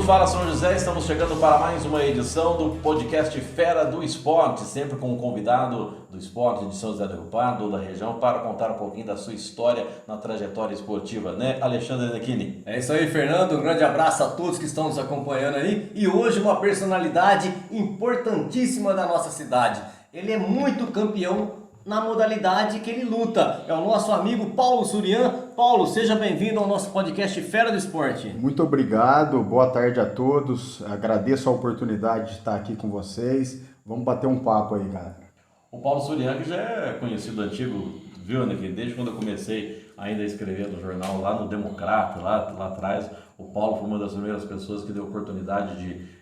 Fala São José, estamos chegando para mais uma edição do podcast Fera do Esporte, sempre com um convidado do esporte de São José do Rio Pardo, da região, para contar um pouquinho da sua história na trajetória esportiva, né, Alexandre Necchini? É isso aí, Fernando, um grande abraço a todos que estão nos acompanhando aí, e hoje uma personalidade importantíssima da nossa cidade. Ele é muito campeão na modalidade que ele luta. É o nosso amigo Paulo Surian. Paulo, seja bem-vindo ao nosso podcast Fera do Esporte. Muito obrigado, boa tarde a todos. Agradeço a oportunidade de estar aqui com vocês. Vamos bater um papo aí, cara. O Paulo Surian, que já é conhecido antigo, viu, né, desde quando eu comecei ainda a escrever no jornal, lá no Democrata, lá atrás, o Paulo foi uma das primeiras pessoas que deu oportunidade de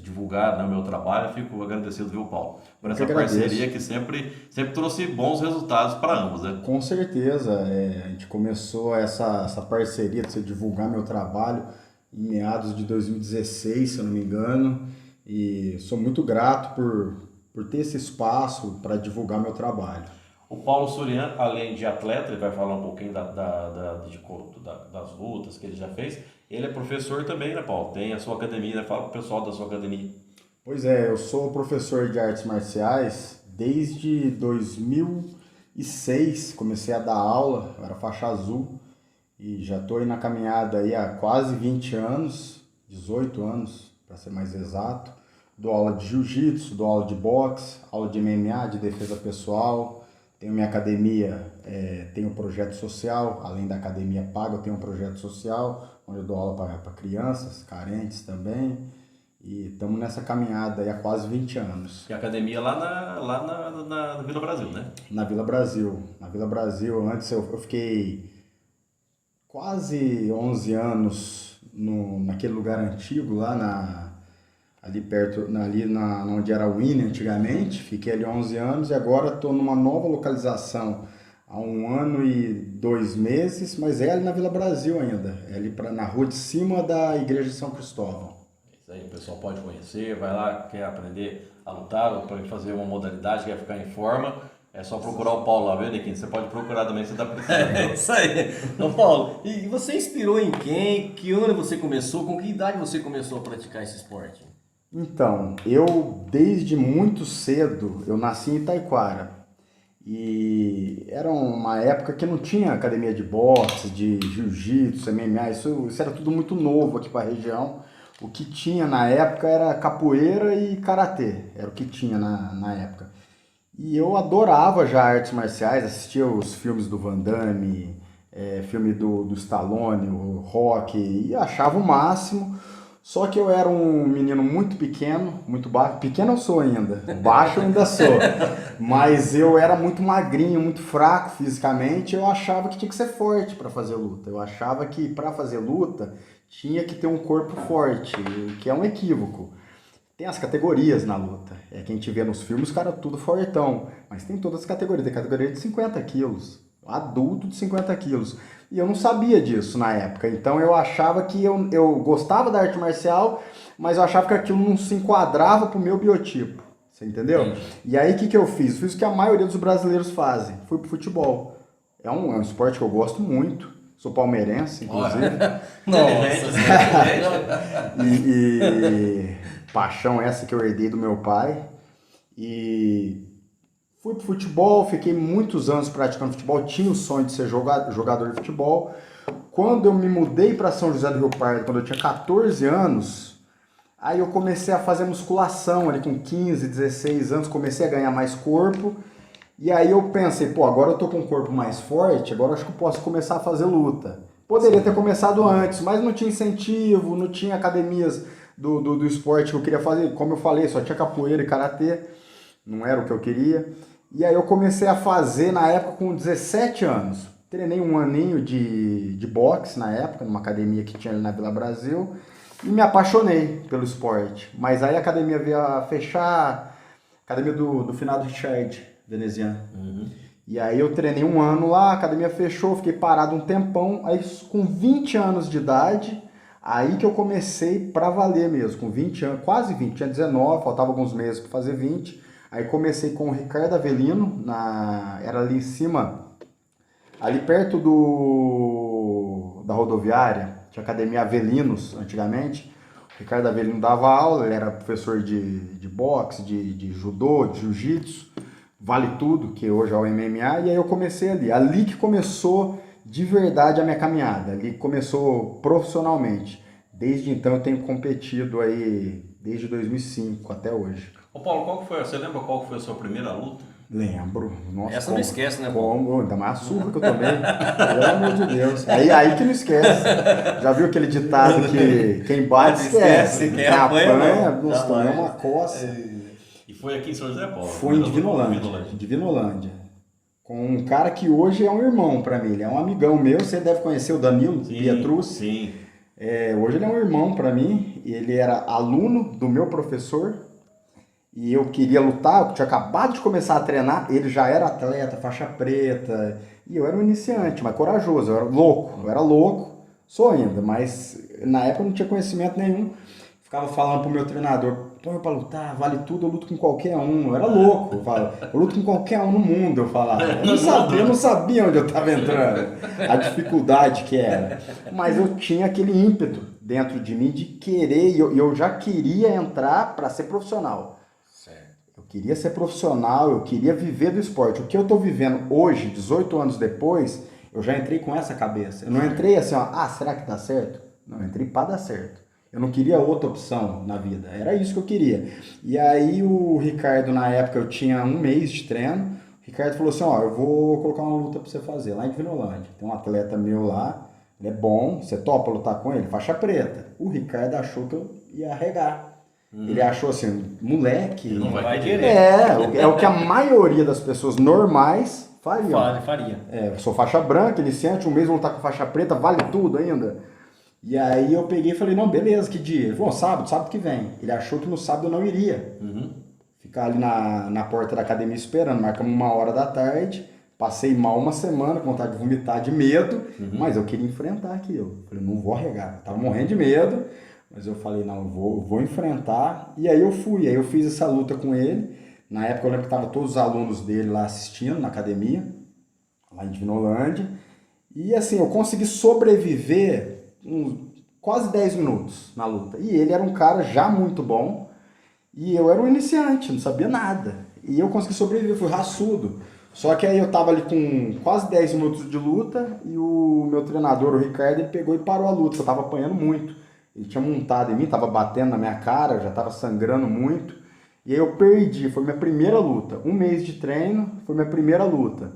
divulgar, né, o meu trabalho. Fico agradecido, viu, Paulo, por essa parceria que sempre trouxe bons resultados para ambos, né? Com certeza, a gente começou essa parceria de divulgar meu trabalho em meados de 2016, se eu não me engano, e sou muito grato por ter esse espaço para divulgar meu trabalho. O Paulo Surian, além de atleta, ele vai falar um pouquinho das lutas que ele já fez. Ele é professor também, né, Paulo? Tem a sua academia, né? Fala pro pessoal da sua academia. Pois é, eu sou professor de artes marciais desde 2006. Comecei a dar aula, eu era faixa azul e já estou aí na caminhada aí há quase 20 anos, 18 anos para ser mais exato. Dou aula de jiu-jitsu, dou aula de boxe, aula de MMA, de defesa pessoal. Tenho minha academia, tenho um projeto social, além da academia paga, eu tenho um projeto social, onde eu dou aula para crianças, carentes também, e estamos nessa caminhada aí há quase 20 anos. E a academia lá na Vila Brasil, né? Na Vila Brasil, antes eu fiquei quase 11 anos naquele lugar antigo, lá ali perto, onde era o INE antigamente. Fiquei ali 11 anos e agora estou numa nova localização há 1 ano e 2 meses, mas é ali na Vila Brasil ainda, é ali na rua de cima da Igreja de São Cristóvão. Isso aí, o pessoal pode conhecer, vai lá, quer aprender a lutar, ou para fazer uma modalidade, quer ficar em forma, é só procurar o Paulo lá, viu, Nequinho? Você pode procurar também, você tá precisando. É isso aí. Então, Paulo, e você inspirou em quem? Que ano você começou? Com que idade você começou a praticar esse esporte? Então, eu desde muito cedo, eu nasci em Itaquara e era uma época que não tinha academia de boxe, de jiu-jitsu, MMA, isso era tudo muito novo aqui para a região. O que tinha na época era capoeira e karatê, era o que tinha na época. E eu adorava já artes marciais, assistia os filmes do Van Damme, filme do Stallone, o Rock, e achava o máximo. Só que eu era um menino muito pequeno, muito baixo. Pequeno eu sou ainda, baixo eu ainda sou. Mas eu era muito magrinho, muito fraco fisicamente. Eu achava que tinha que ser forte para fazer luta. Eu achava que para fazer luta tinha que ter um corpo forte, que é um equívoco. Tem as categorias na luta. É que a gente vê nos filmes, os caras tudo fortão. Mas tem todas as categorias. Tem categoria de 50 quilos, adulto de 50 quilos. E eu não sabia disso na época, então eu achava que eu gostava da arte marcial, mas eu achava que aquilo não se enquadrava pro meu biotipo, você entendeu? Sim. E aí o que eu fiz? Fiz o que a maioria dos brasileiros fazem, fui pro futebol. É um esporte que eu gosto muito, sou palmeirense, inclusive. Nossa! e paixão essa que eu herdei do meu pai. E fui pro futebol, fiquei muitos anos praticando futebol, tinha o sonho de ser jogador de futebol. Quando eu me mudei para São José do Rio Pardo, quando eu tinha 14 anos, aí eu comecei a fazer musculação ali com 15, 16 anos, comecei a ganhar mais corpo. E aí eu pensei, agora eu tô com um corpo mais forte, agora acho que eu posso começar a fazer luta. Poderia ter começado antes, mas não tinha incentivo, não tinha academias do esporte que eu queria fazer. Como eu falei, só tinha capoeira e karatê, não era o que eu queria. E aí eu comecei a fazer na época com 17 anos. Treinei 1 aninho de boxe na época, numa academia que tinha ali na Vila Brasil, e me apaixonei pelo esporte. Mas aí a academia veio a fechar, a academia do finado Richard Veneziano. Uhum. E aí eu treinei 1 ano lá, a academia fechou, fiquei parado um tempão. Aí com 20 anos de idade, aí que eu comecei pra valer mesmo, com 20 anos, quase 20, tinha 19, faltava alguns meses para fazer 20. Aí comecei com o Ricardo Avelino, era ali em cima, ali perto da rodoviária, tinha academia Avelinos antigamente. Ricardo Avelino dava aula, ele era professor de boxe, de judô, de jiu-jitsu, vale tudo, que hoje é o MMA, e aí eu comecei ali. Ali que começou de verdade a minha caminhada, ali que começou profissionalmente. Desde então eu tenho competido aí desde 2005 até hoje. Ô Paulo, você lembra qual que foi a sua primeira luta? Lembro. Nossa, Essa não esquece, né, como? Ainda mais a surra que eu tomei. Pelo amor de Deus. Aí que não esquece. Já viu aquele ditado que quem bate esquece, quem apanha, nossa, tomei uma coça. E foi aqui em São José, Paulo? Foi em Divinolândia. Com um cara que hoje é um irmão pra mim. Ele é um amigão meu, você deve conhecer o Danilo Pietrus. Sim. Hoje ele é um irmão pra mim. Ele era aluno do meu professor. E eu queria lutar, eu tinha acabado de começar a treinar, ele já era atleta, faixa preta, e eu era um iniciante, mas corajoso, eu era louco, sou ainda, mas na época eu não tinha conhecimento nenhum. Ficava falando pro meu treinador, põe pra lutar, vale tudo, eu luto com qualquer um, eu era louco, eu luto com qualquer um no mundo, eu falava. Eu não sabia onde eu estava entrando, a dificuldade que era, mas eu tinha aquele ímpeto dentro de mim de querer, e eu já queria entrar para ser profissional. Eu queria ser profissional, eu queria viver do esporte. O que eu estou vivendo hoje, 18 anos depois, eu já entrei com essa cabeça. Eu não entrei assim, será que dá certo? Não, eu entrei para dar certo. Eu não queria outra opção na vida, era isso que eu queria. E aí o Ricardo, na época, eu tinha um mês de treino, o Ricardo falou assim, eu vou colocar uma luta para você fazer, lá em Divinolândia. Tem um atleta meu lá, ele é bom, você topa lutar com ele? Faixa preta. O Ricardo achou que eu ia arregar. Ele achou assim, moleque... Ele não vai querer. É o que a maioria das pessoas normais fariam. Faria. Eu sou faixa branca, iniciante, um mês vou lutar com faixa preta, vale tudo ainda. E aí eu peguei e falei, não, beleza, que dia? Ele falou, sábado que vem. Ele achou que no sábado eu não iria. Ficar ali na porta da academia esperando, marcamos 1h da tarde, passei mal uma semana, com vontade de vomitar, de medo, mas eu queria enfrentar aquilo. Falei, não vou arregar, eu tava morrendo de medo. Mas eu falei, não, eu vou enfrentar. E aí eu fui, aí eu fiz essa luta com ele. Na época eu lembro que estavam todos os alunos dele lá assistindo na academia, lá em Divinolândia. E assim, eu consegui sobreviver quase 10 minutos na luta. E ele era um cara já muito bom. E eu era um iniciante, não sabia nada. E eu consegui sobreviver, fui raçudo. Só que aí eu tava ali com quase 10 minutos de luta e o meu treinador, o Ricardo, ele pegou e parou a luta. Eu tava apanhando muito. Ele tinha montado em mim, tava batendo na minha cara, já tava sangrando muito. E aí eu perdi, foi minha primeira luta. Um mês de treino, foi minha primeira luta.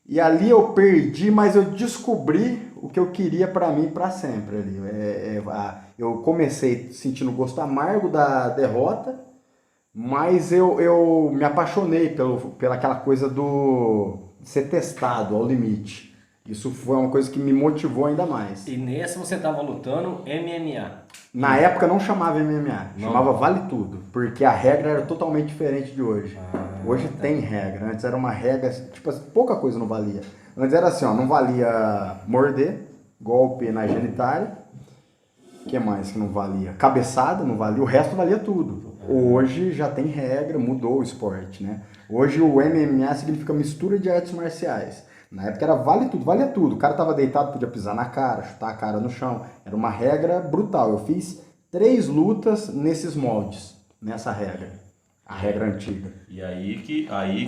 E ali eu perdi, mas eu descobri o que eu queria pra mim pra sempre ali. Eu comecei sentindo o gosto amargo da derrota, mas eu me apaixonei pela aquela coisa de ser testado ao limite. Isso foi uma coisa que me motivou ainda mais. E nessa você estava lutando MMA? Na época não chamava MMA, chamava Vale Tudo, porque a regra era totalmente diferente de hoje. Hoje tem regra, antes era uma regra, tipo assim, pouca coisa não valia. Antes era assim, não valia morder, golpe na genitália, o que mais que não valia? Cabeçada não valia, o resto valia tudo. Hoje já tem regra, mudou o esporte, né? Hoje o MMA significa mistura de artes marciais. Na época era vale tudo, valia tudo. O cara tava deitado, podia pisar na cara, chutar a cara no chão. Era uma regra brutal. Eu fiz 3 lutas nesses moldes, nessa regra. A regra antiga. E aí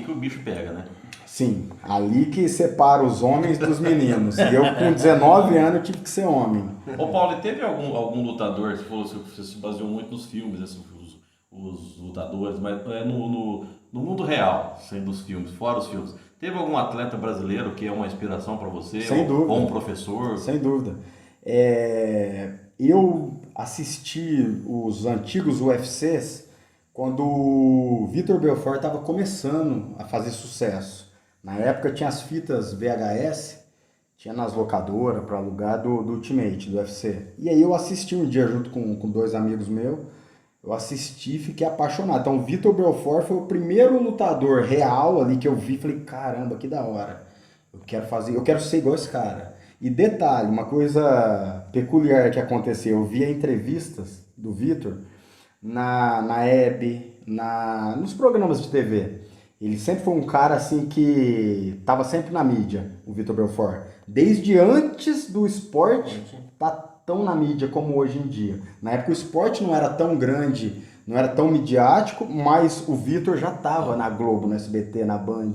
que o bicho pega, né? Sim, ali que separa os homens dos meninos. E eu com 19 anos eu tive que ser homem. Ô Paulo, e teve algum lutador, você falou que você se baseou muito nos filmes, os lutadores, mas no mundo real, sem dos filmes, fora os filmes. Teve algum atleta brasileiro que é uma inspiração para você? Sem dúvida. Ou um professor? Sem dúvida. Eu assisti os antigos UFCs quando o Vitor Belfort estava começando a fazer sucesso. Na época tinha as fitas VHS, tinha nas locadoras para alugar do Ultimate, do UFC. E aí eu assisti um dia junto com 2 amigos meus. Eu assisti e fiquei apaixonado. Então, o Vitor Belfort foi o primeiro lutador real ali que eu vi. Falei, caramba, que da hora. Eu quero ser igual esse cara. E detalhe, uma coisa peculiar que aconteceu. Eu via entrevistas do Vitor na Hebe, nos programas de TV. Ele sempre foi um cara assim que estava sempre na mídia, o Vitor Belfort. Desde antes do esporte, tá tão na mídia como hoje em dia. Na época o esporte não era tão grande, não era tão midiático, mas o Vitor já estava na Globo, no SBT, na Band.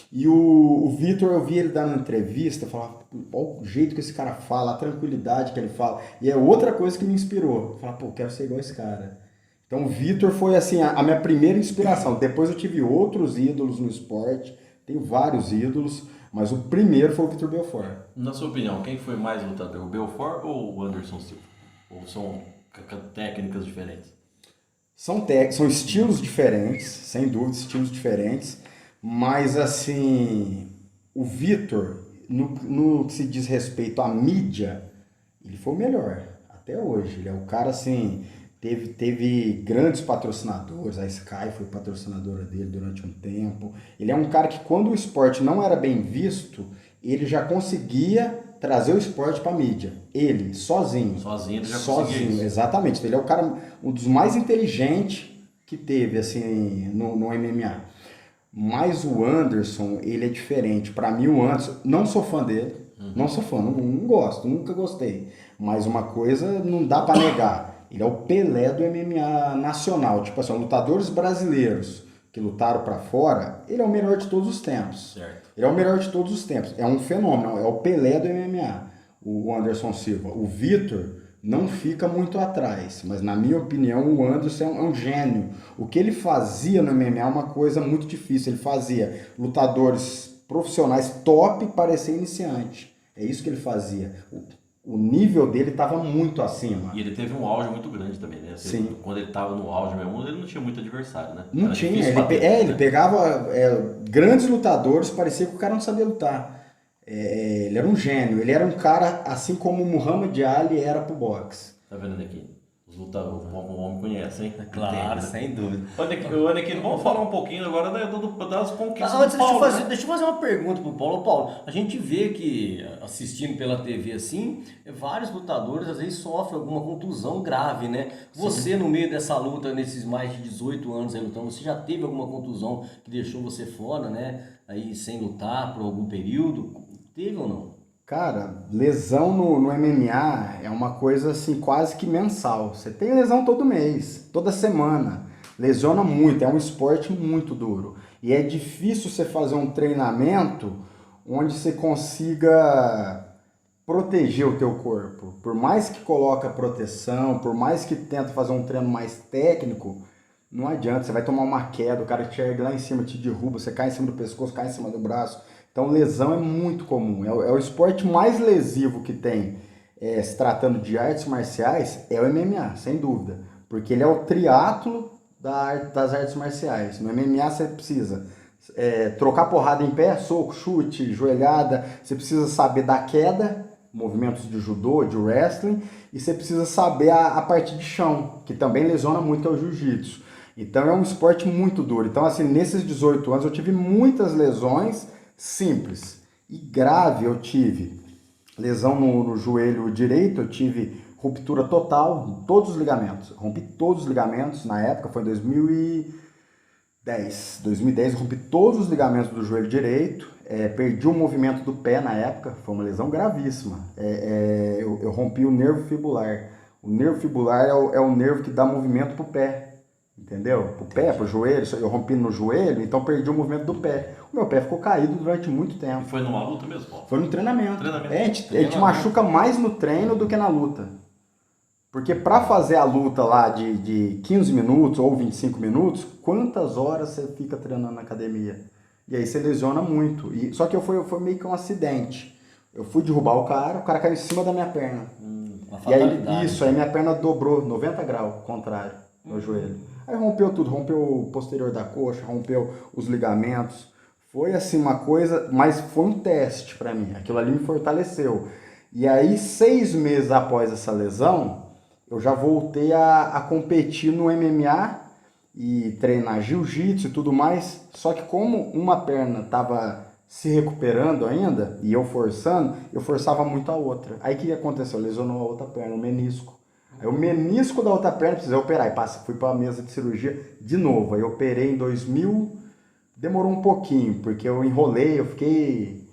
E o Vitor, eu vi ele dando uma entrevista, eu falava, olha o jeito que esse cara fala, a tranquilidade que ele fala. E é outra coisa que me inspirou. Eu falava, pô, quero ser igual esse cara. Então o Vitor foi assim a minha primeira inspiração. Depois eu tive outros ídolos no esporte, tenho vários ídolos, mas o primeiro foi o Vitor Belfort. Na sua opinião, quem foi mais lutador, o Belfort ou o Anderson Silva? Ou são técnicas diferentes? São estilos diferentes, sem dúvida, estilos diferentes, mas assim, o Vitor, no que se diz respeito à mídia, ele foi o melhor, até hoje. Ele é o cara assim, teve grandes patrocinadores, a Sky foi patrocinadora dele durante um tempo. Ele é um cara que quando o esporte não era bem visto, ele já conseguia trazer o esporte para a mídia. Ele, sozinho. Sozinho ele já conseguia isso. Exatamente. Ele é o cara, um dos mais inteligentes que teve, assim, no MMA. Mas o Anderson, ele é diferente. Para mim, o Anderson, não sou fã dele. Não sou fã, não gosto, nunca gostei. Mas uma coisa não dá para negar. Ele é o Pelé do MMA nacional. Tipo assim, lutadores brasileiros que lutaram para fora, ele é o melhor de todos os tempos. Certo. Ele é o melhor de todos os tempos. É um fenômeno, é o Pelé do MMA, o Anderson Silva. O Vitor não fica muito atrás, mas na minha opinião o Anderson é um gênio. O que ele fazia no MMA é uma coisa muito difícil. Ele fazia lutadores profissionais top parecer iniciante. É isso que ele fazia. O nível dele estava muito acima. E ele teve um auge muito grande também, né? Sim. Quando ele estava no auge mesmo, ele não tinha muito adversário, né? Não Era tinha. difícil bater, Ele né? pegava grandes lutadores, parecia que o cara não sabia lutar. Ele era um gênio. Ele era um cara assim como o Muhammad Ali era pro boxe. Tá vendo aqui? Os lutadores, o homem conhece, hein? Claro, Entende, né? sem dúvida. Ô, Anakin, vamos falar um pouquinho agora das conquistas Antes, do Paulo, né? deixa eu fazer uma pergunta pro Paulo. Paulo, a gente vê que, assistindo pela TV assim, vários lutadores às vezes sofrem alguma contusão grave, né? Você, no meio dessa luta, nesses mais de 18 anos aí lutando, você já teve alguma contusão que deixou você fora, né? Aí sem lutar por algum período? Teve ou não? Cara, lesão no MMA é uma coisa assim quase que mensal. Você tem lesão todo mês, toda semana. Lesiona muito, é um esporte muito duro. E é difícil você fazer um treinamento onde você consiga proteger o teu corpo. Por mais que coloque a proteção, por mais que tenta fazer um treino mais técnico, não adianta. Você vai tomar uma queda, o cara te ergue lá em cima, te derruba, você cai em cima do pescoço, cai em cima do braço. Então lesão é muito comum, é o esporte mais lesivo que tem, se tratando de artes marciais, é o MMA, sem dúvida. Porque ele é o triatlo das artes marciais. No MMA você precisa trocar porrada em pé, soco, chute, joelhada, você precisa saber da queda, movimentos de judô, de wrestling, e você precisa saber a parte de chão, que também lesiona muito, que é o jiu-jitsu. Então é um esporte muito duro. Então assim, nesses 18 anos eu tive muitas lesões simples e grave. Eu tive lesão no joelho direito, eu tive ruptura total em todos os ligamentos. Rompi todos os ligamentos na época, foi em 2010. 2010 eu rompi todos os ligamentos do joelho direito, perdi o movimento do pé na época, foi uma lesão gravíssima. Eu rompi o nervo fibular. O nervo fibular é o nervo que dá movimento pro pé. Entendeu? Pro pé, pro joelho, eu rompi no joelho, então perdi o movimento do pé. O meu pé ficou caído durante muito tempo. E foi numa luta mesmo, Paulo? Foi no treinamento. Treinamento. A gente machuca mais no treino do que na luta. Porque pra fazer a luta lá de 15 minutos ou 25 minutos, quantas horas você fica treinando na academia? E aí você lesiona muito. Só que foi meio que um acidente. Eu fui derrubar o cara caiu em cima da minha perna. Uma E aí, fatalidade. aí minha perna dobrou 90 graus, contrário, no joelho. Aí rompeu tudo, rompeu o posterior da coxa, rompeu os ligamentos. Foi assim uma coisa, mas foi um teste pra mim. Aquilo ali me fortaleceu. E aí 6 meses após essa lesão, eu já voltei a competir no MMA e treinar jiu-jitsu e tudo mais. Só que como uma perna estava se recuperando ainda e eu forçava muito a outra. Aí o que aconteceu? Lesionou a outra perna, o menisco. Aí o menisco da outra perna precisei operar. E fui para a mesa de cirurgia de novo. Aí eu operei em 2000, demorou um pouquinho, porque eu enrolei, eu fiquei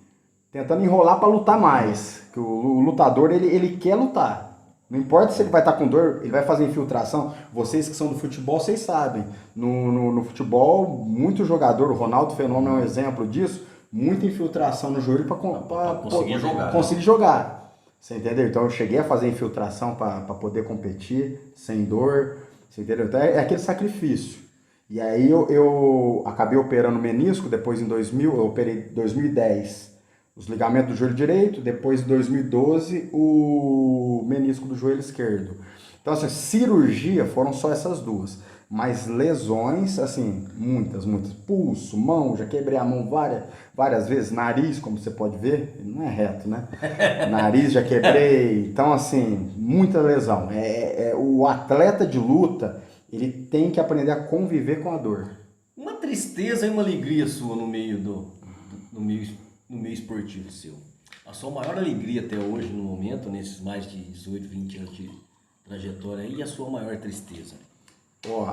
tentando enrolar para lutar mais. Que o lutador, ele quer lutar. Não importa se ele vai estar com dor, ele vai fazer infiltração. Vocês que são do futebol, vocês sabem. No futebol, muito jogador, o Ronaldo Fenômeno é um exemplo disso, muita infiltração no joelho para conseguir jogar. Você entendeu? Então eu cheguei a fazer infiltração para poder competir sem dor. Você entendeu? Então é aquele sacrifício. E aí eu acabei operando o menisco, depois em 2000, eu operei em 2010 os ligamentos do joelho direito, depois em 2012 o menisco do joelho esquerdo. Então assim, cirurgia foram só essas duas, mas lesões, assim, muitas. Pulso, mão, já quebrei a mão várias vezes, nariz, como você pode ver, não é reto, né? Nariz já quebrei, então assim, muita lesão. O atleta de luta, ele tem que aprender a conviver com a dor. Uma tristeza e uma alegria sua no meio no meio esportivo seu. A sua maior alegria até hoje, no momento, nesses mais de 18, 20 anos de trajetória, e a sua maior tristeza?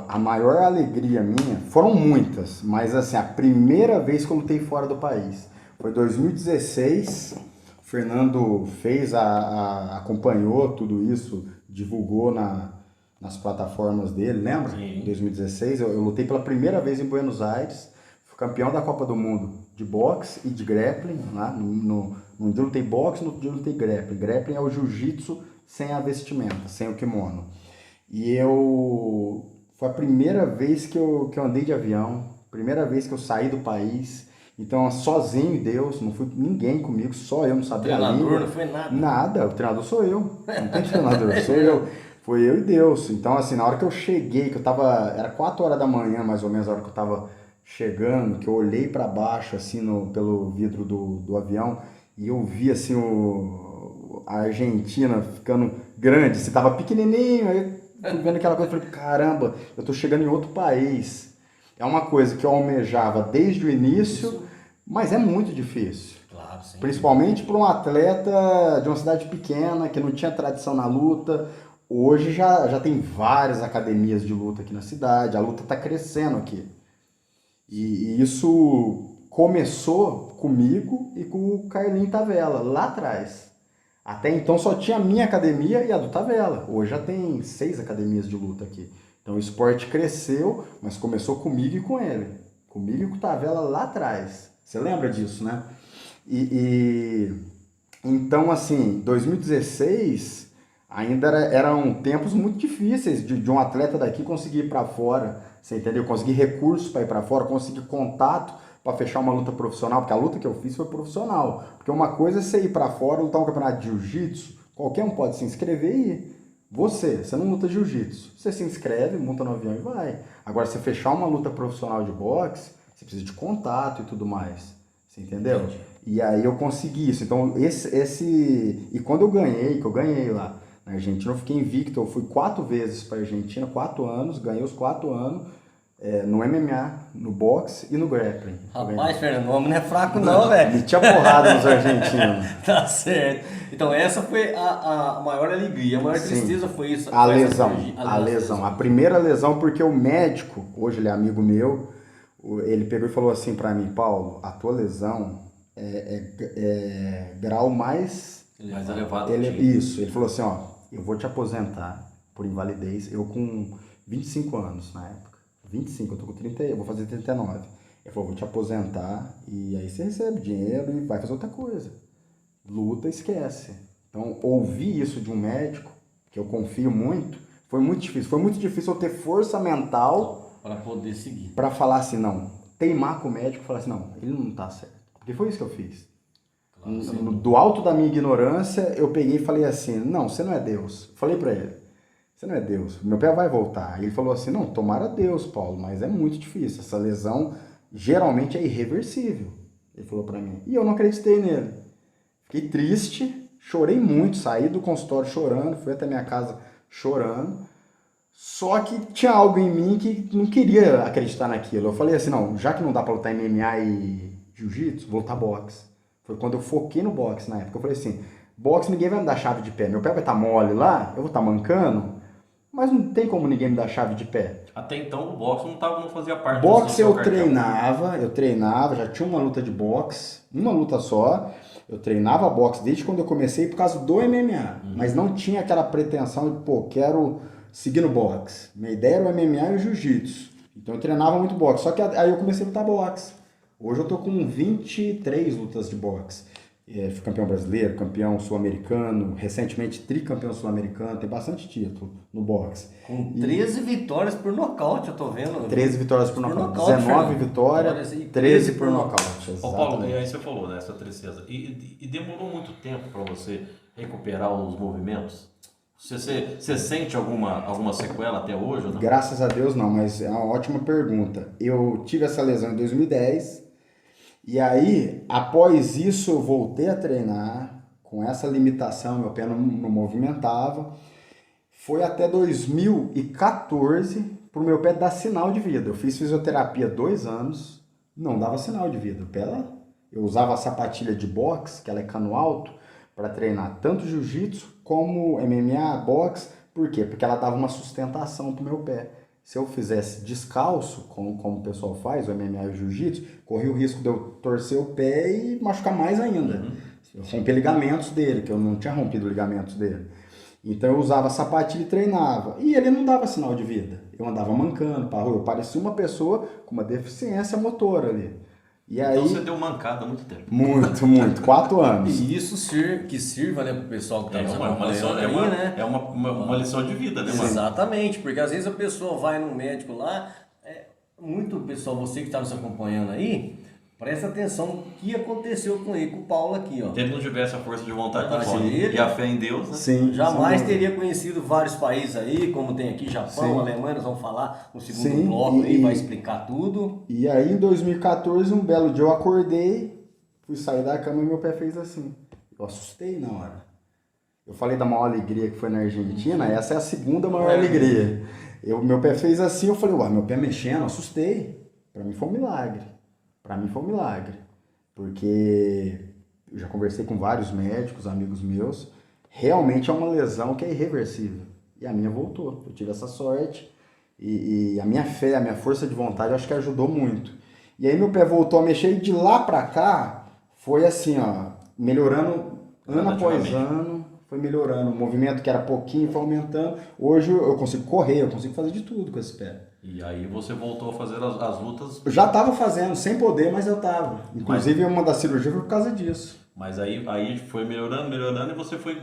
A maior alegria minha, foram muitas, mas assim, a primeira vez que eu lutei fora do país foi em 2016. O Fernando acompanhou tudo isso, divulgou nas plataformas dele, lembra? Sim. Em 2016, eu lutei pela primeira vez em Buenos Aires, fui campeão da Copa do Mundo de boxe e de grappling. Né? Num dia eu lutei boxe, no outro dia eu lutei grappling. Grappling é o jiu-jitsu sem a vestimenta, sem o kimono. E foi a primeira vez que eu andei de avião, primeira vez que eu saí do país. Então, sozinho, Deus, não foi ninguém comigo, só eu, não sabia a língua. Treinador, não foi nada? Nada, o treinador sou eu, não tem treinador, sou eu. Foi eu e Deus. Então, assim, na hora que eu cheguei, era 4 horas da manhã, mais ou menos, a hora que eu tava chegando, que eu olhei para baixo, assim, pelo vidro do avião, e eu vi, assim, a Argentina ficando grande, assim, tava pequenininho, aí fui vendo aquela coisa, falei, caramba, eu tô chegando em outro país. É uma coisa que eu almejava desde o início, mas é muito difícil. Claro, sim. Principalmente para um atleta de uma cidade pequena, que não tinha tradição na luta. Hoje já tem várias academias de luta aqui na cidade, a luta está crescendo aqui. E isso começou comigo e com o Carlinho Tavella, lá atrás. Até então só tinha a minha academia e a do Tavella. Hoje já tem 6 academias de luta aqui. Então o esporte cresceu, mas começou comigo e com ele. Comigo e com o Tavella lá atrás. Você lembra disso, né? Então, assim, 2016 ainda eram tempos muito difíceis de um atleta daqui conseguir ir para fora. Você entendeu? Conseguir recursos para ir para fora, conseguir contato para fechar uma luta profissional, porque a luta que eu fiz foi profissional. Porque uma coisa é você ir para fora, lutar um campeonato de jiu-jitsu, qualquer um pode se inscrever e ir. Você não luta jiu-jitsu, você se inscreve, monta no avião e vai. Agora, você fechar uma luta profissional de boxe, você precisa de contato e tudo mais. Você entendeu? Entendi. E aí eu consegui isso. Então, E quando eu ganhei lá na Argentina, eu fiquei invicto. Eu fui 4 vezes para a Argentina, 4 anos, ganhei os 4 anos. No MMA, no boxe e no grappling. Rapaz, Fernando, o homem não é fraco não, velho. Metia porrada nos argentinos. Tá certo. Então essa foi a maior alegria, a maior tristeza foi isso. A lesão. A primeira lesão, porque o médico, hoje ele é amigo meu, ele pegou e falou assim pra mim, Paulo, a tua lesão é grau mais elevado. Isso, ele falou assim, ó, eu vou te aposentar por invalidez, eu com 25 anos na época. 25, eu tô com 30, eu vou fazer 39. Ele falou, vou te aposentar e aí você recebe dinheiro e vai fazer outra coisa. Luta, esquece. Então, ouvir isso de um médico, que eu confio muito, foi muito difícil. Foi muito difícil eu ter força mental para poder seguir. Para falar assim, não. Teimar com o médico e falar assim, não, ele não tá certo. Porque foi isso que eu fiz. Claro, do alto da minha ignorância, eu peguei e falei assim, não, você não é Deus. Falei para ele. Você não é Deus, meu pé vai voltar. Aí ele falou assim, não, tomara Deus, Paulo, mas é muito difícil. Essa lesão geralmente é irreversível. Ele falou pra mim. E eu não acreditei nele. Fiquei triste, chorei muito, saí do consultório chorando, fui até minha casa chorando. Só que tinha algo em mim que não queria acreditar naquilo. Eu falei assim, não, já que não dá pra lutar em MMA e jiu-jitsu, vou lutar boxe. Foi quando eu foquei no boxe na época. Eu falei assim, boxe ninguém vai me dar chave de pé. Meu pé vai estar mole lá, eu vou estar mancando. Mas não tem como ninguém me dar chave de pé. Até então o boxe não fazia parte do boxe. Eu treinava, já tinha uma luta de boxe, uma luta só, Eu treinava boxe desde quando eu comecei por causa do MMA, mas não tinha aquela pretensão de, pô, quero seguir no boxe. Minha ideia era o MMA e o jiu-jitsu. Então eu treinava muito boxe, só que aí eu comecei a lutar boxe. Hoje eu tô com 23 lutas de boxe. Fui campeão brasileiro, campeão sul-americano, recentemente tricampeão sul-americano, tem bastante título no boxe. Com 13 vitórias por nocaute, eu tô vendo. 13 vitórias por nocaute, 19 vitórias, 13 por nocaute. Ô Paulo, e aí você falou, né, essa tristeza. E demorou muito tempo para você recuperar os movimentos? Você sente alguma sequela até hoje? Ou não? Graças a Deus não, mas é uma ótima pergunta. Eu tive essa lesão em 2010 e aí, após isso, eu voltei a treinar com essa limitação, meu pé não movimentava. Foi até 2014 para o meu pé dar sinal de vida. Eu fiz fisioterapia 2 anos, não dava sinal de vida. O pé, eu usava a sapatilha de boxe, que ela é cano alto, para treinar tanto jiu-jitsu como MMA, boxe. Por quê? Porque ela dava uma sustentação pro meu pé. Se eu fizesse descalço, como o pessoal faz, o MMA e o jiu-jitsu, corria o risco de eu torcer o pé e machucar mais ainda. Eu rompi ligamentos dele, que eu não tinha rompido ligamentos dele. Então eu usava sapatilha e treinava. E ele não dava sinal de vida. Eu andava mancando pra rua, eu parecia uma pessoa com uma deficiência motora ali. E aí, então você deu mancada há muito tempo. Muito, 4 anos. E isso que sirva, né, pro pessoal que tá nos uma lição, acompanhando aí, né? é uma lição de vida, né, mano? Exatamente, porque às vezes a pessoa vai num médico lá, muito pessoal, você que está nos acompanhando aí, presta atenção no que aconteceu com ele, com o Paulo aqui, ó. Se ele não tivesse a força de vontade do Sim. e a fé em Deus, né? Sim, Jamais sim. teria conhecido vários países aí, como tem aqui Japão, Sim. Alemanha, nós vamos falar no segundo Sim, bloco aí, vai explicar tudo. E aí em 2014, um belo dia eu acordei, fui sair da cama e meu pé fez assim. Eu assustei na hora. Eu falei da maior alegria que foi na Argentina, essa é a segunda maior alegria. Meu pé fez assim, eu falei, ué, meu pé mexendo, assustei. Pra mim foi um milagre. Porque eu já conversei com vários médicos, amigos meus, realmente é uma lesão que é irreversível. E a minha voltou. Eu tive essa sorte e a minha fé, a minha força de vontade, eu acho que ajudou muito. E aí meu pé voltou a mexer e de lá pra cá foi assim, ó, melhorando ano após ano, foi melhorando. O movimento que era pouquinho foi aumentando. Hoje eu consigo correr, eu consigo fazer de tudo com esse pé. E aí você voltou a fazer as lutas. Eu já estava fazendo, sem poder, mas eu estava. Inclusive, uma das cirurgias foi por causa disso. Mas aí foi melhorando e você foi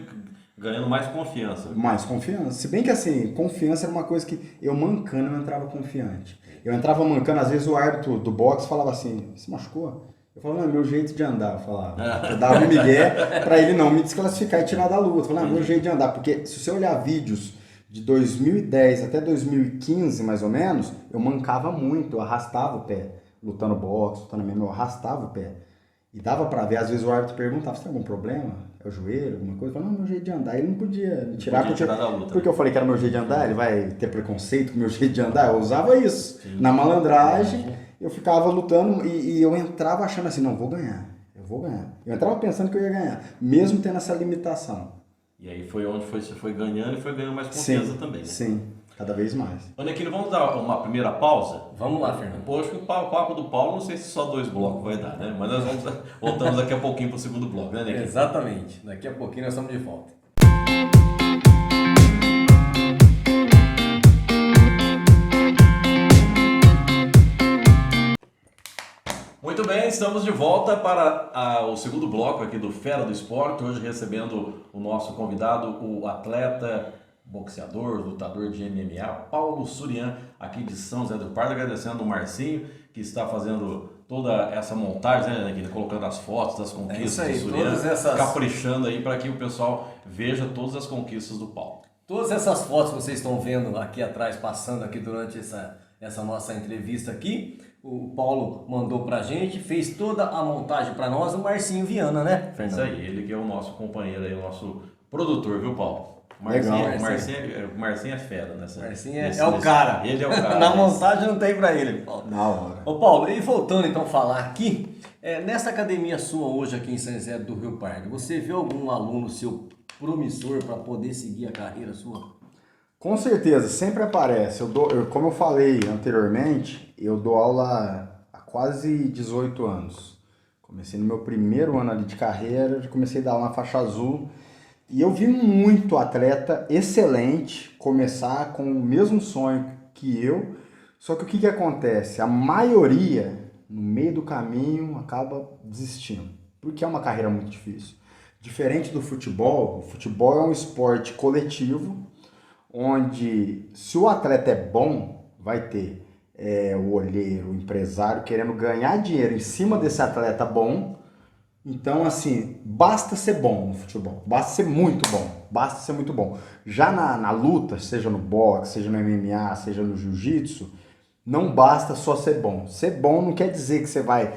ganhando mais confiança. Mais confiança. Se bem que assim, confiança era uma coisa que eu mancando, eu entrava confiante. Eu entrava mancando, às vezes o árbitro do boxe falava assim, se machucou? Eu falava, não, é meu jeito de andar, eu falava. Eu dava um migué pra ele não me desclassificar e tirar da luta. Eu falava, não, é meu jeito de andar. Porque se você olhar vídeos de 2010 até 2015, mais ou menos, eu mancava muito, eu arrastava o pé. Lutando boxe, lutando MMA, eu arrastava o pé. E dava pra ver, às vezes o árbitro perguntava, você tem algum problema? É o joelho, alguma coisa? Eu falava, não, meu jeito de andar. Ele não podia me tirar, da luta. porque eu falei que era meu jeito de andar, ele vai ter preconceito com o meu jeito de andar. Eu usava isso. Sim. Na malandragem, eu ficava lutando e eu entrava achando assim, não, vou ganhar. Eu entrava pensando que eu ia ganhar, mesmo tendo essa limitação. E aí foi onde você foi ganhando e foi ganhando mais confiança também, né? Sim, cada vez mais. Anequino, vamos dar uma primeira pausa? Vamos lá, Fernando. Poxa, o papo do Paulo, não sei se só 2 blocos vai dar, né? Mas nós voltamos daqui a pouquinho para o segundo bloco, né, Anequino? Exatamente. Daqui a pouquinho nós estamos de volta. Muito bem, estamos de volta para o segundo bloco aqui do Fera do Esporte, hoje recebendo o nosso convidado, o atleta, boxeador, lutador de MMA, Paulo Surian, aqui de São José do Pardo, agradecendo o Marcinho, que está fazendo toda essa montagem, né, colocando as fotos das conquistas do Surian, caprichando aí para que o pessoal veja todas as conquistas do Paulo. Todas essas fotos que vocês estão vendo aqui atrás, passando aqui durante essa nossa entrevista aqui, o Paulo mandou pra gente, fez toda a montagem pra nós, o Marcinho Viana, né, Fernando? Isso aí, ele que é o nosso companheiro aí, o nosso produtor, viu, Paulo? Legal. Marcinho é fera nessa. Marcinho é o cara. Ele é o cara. Na montagem não tem pra ele, Paulo. Na hora. Ô Paulo, e voltando então a falar aqui, nessa academia sua hoje aqui em São José do Rio Pardo, você vê algum aluno seu promissor para poder seguir a carreira sua? Com certeza, sempre aparece. Como eu falei anteriormente, eu dou aula há quase 18 anos. Comecei no meu primeiro ano ali de carreira, já comecei a dar aula na faixa azul. E eu vi muito atleta excelente começar com o mesmo sonho que eu. Só que o que acontece? A maioria, no meio do caminho, acaba desistindo. Porque é uma carreira muito difícil. Diferente do futebol, o futebol é um esporte coletivo, onde se o atleta é bom, vai ter o olheiro, o empresário querendo ganhar dinheiro em cima desse atleta bom. Então, assim, basta ser bom no futebol, basta ser muito bom, basta ser muito bom. Já na luta, seja no boxe, seja no MMA, seja no jiu-jitsu, não basta só ser bom. Ser bom não quer dizer que você vai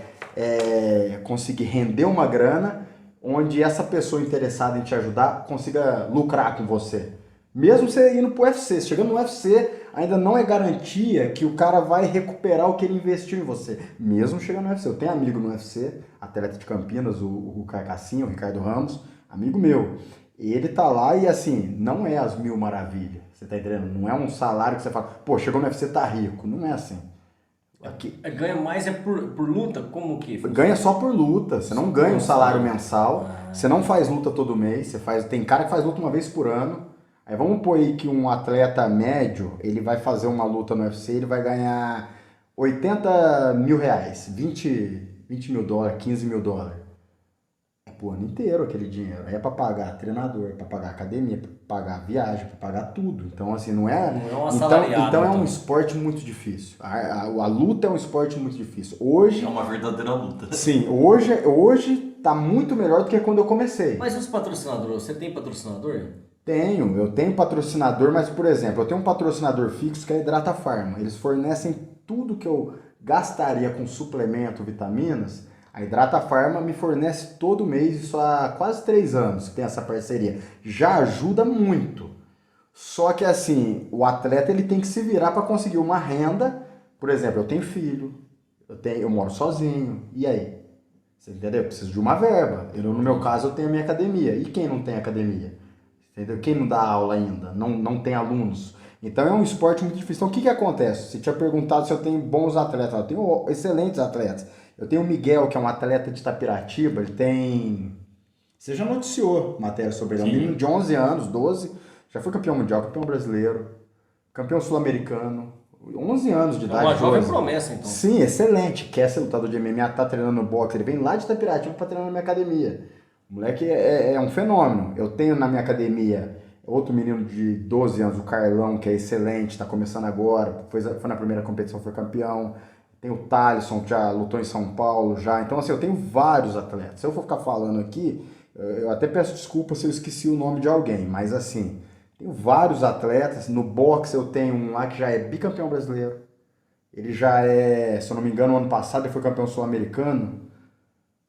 conseguir render uma grana onde essa pessoa interessada em te ajudar consiga lucrar com você. Mesmo você indo pro UFC, chegando no UFC, ainda não é garantia que o cara vai recuperar o que ele investiu em você. Mesmo chegando no UFC. Eu tenho amigo no UFC, atleta de Campinas, o Carcassinha, o Ricardo Ramos, amigo meu. Ele tá lá e assim, não é as mil maravilhas. Você tá entendendo? Não é um salário que você fala, pô, chegou no UFC, tá rico. Não é assim. Aqui, Ganha mais por luta? Como que? ganha só por luta, você não ganha um salário mensal, você não faz luta todo mês, tem cara que faz luta uma vez por ano. Aí vamos pôr aí que um atleta médio, ele vai fazer uma luta no UFC, ele vai ganhar 80 mil reais, 20 mil dólares, 15 mil dólares. É pro ano inteiro aquele dinheiro. Aí é pra pagar treinador, pra pagar academia, pra pagar viagem, pra pagar tudo. Então, assim, não é uma assalariada, então é um esporte muito difícil. A luta é um esporte muito difícil. Hoje... É uma verdadeira luta. Sim, hoje tá muito melhor do que quando eu comecei. Mas os patrocinadores, você tem patrocinador? Eu tenho patrocinador, mas, por exemplo, eu tenho um patrocinador fixo que é a Hidrata Farma. Eles fornecem tudo que eu gastaria com suplemento, vitaminas. A Hidrata Farma me fornece todo mês, isso há quase 3 anos que tem essa parceria. Já ajuda muito. Só que, assim, o atleta ele tem que se virar para conseguir uma renda. Por exemplo, eu tenho filho, eu moro sozinho, e aí? Você entendeu? Eu preciso de uma verba. No meu caso, eu tenho a minha academia. E quem não tem academia? Entendeu? Quem não dá aula ainda, não tem alunos. Então é um esporte muito difícil. Então o que acontece? Você tinha perguntado se eu tenho bons atletas. Eu tenho excelentes atletas. Eu tenho o Miguel, que é um atleta de Itapiratiba. Ele tem... Você já noticiou matéria sobre ele. É um menino de 11 anos, 12. Já foi campeão mundial, campeão brasileiro, campeão sul-americano. 11 anos de idade. Uma jovem promessa, então. Sim, excelente. Quer ser lutador de MMA, tá treinando no boxe. Ele vem lá de Itapiratiba para treinar na minha academia. O moleque é um fenômeno. Eu tenho na minha academia outro menino de 12 anos, o Carlão, que é excelente, está começando agora, foi na primeira competição, foi campeão. Tem o Thalisson, que já lutou em São Paulo já. Então, assim, eu tenho vários atletas. Se eu for ficar falando aqui, eu até peço desculpa se eu esqueci o nome de alguém, mas assim, tenho vários atletas. No boxe eu tenho um lá que já é bicampeão brasileiro. Ele já é, se eu não me engano, ano passado ele foi campeão sul-americano.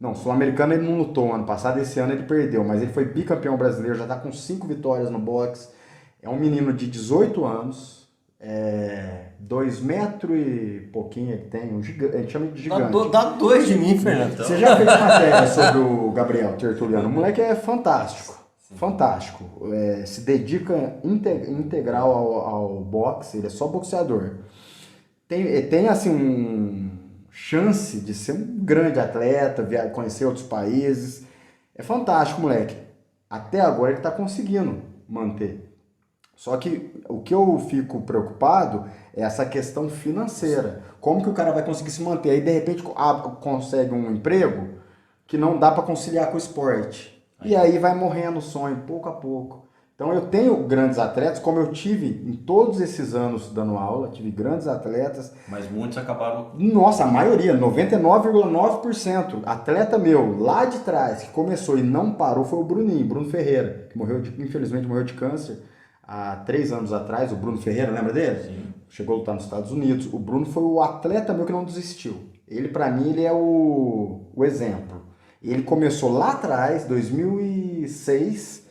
Não, sul-americano ele não lutou ano passado, esse ano ele perdeu, mas ele foi bicampeão brasileiro, já está com 5 vitórias no boxe. É um menino de 18 anos, 2 metros e pouquinho ele tem, a gente chama de gigante. Dá 2 de mim, Fernando. Você já fez matéria sobre o Gabriel Tertuliano, o moleque é fantástico, fantástico. Se dedica integral ao boxe, ele é só boxeador. Tem assim chance de ser um grande atleta, conhecer outros países. É fantástico, moleque. Até agora ele está conseguindo manter. Só que o que eu fico preocupado é essa questão financeira. Como que o cara vai conseguir se manter? Aí, de repente, consegue um emprego que não dá para conciliar com o esporte. E aí vai morrendo o sonho, pouco a pouco. Então eu tenho grandes atletas, como eu tive em todos esses anos dando aula, tive grandes atletas. Mas muitos acabaram... Nossa, a maioria, 99,9%. Atleta meu, lá de trás, que começou e não parou, foi o Bruno Ferreira, que infelizmente morreu de câncer há 3 anos atrás. O Bruno Ferreira, lembra dele? Sim. Chegou a lutar nos Estados Unidos. O Bruno foi o atleta meu que não desistiu. Ele, pra mim, ele é o exemplo. Ele começou lá atrás, 2006...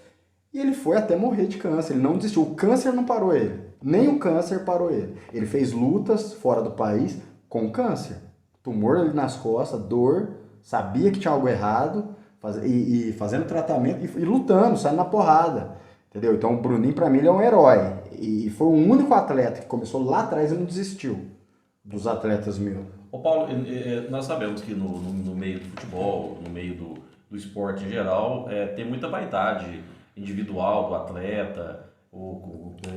E ele foi até morrer de câncer, ele não desistiu. O câncer não parou ele, nem o câncer parou ele. Ele fez lutas fora do país com câncer. Tumor ali nas costas, dor, sabia que tinha algo errado, e fazendo tratamento e lutando, saindo na porrada. Entendeu? Então o Bruninho, pra mim, ele é um herói. E foi o único atleta que começou lá atrás e não desistiu dos atletas meus. Ô Paulo, nós sabemos que no meio do futebol, no meio do esporte em geral, tem muita vaidade individual do atleta,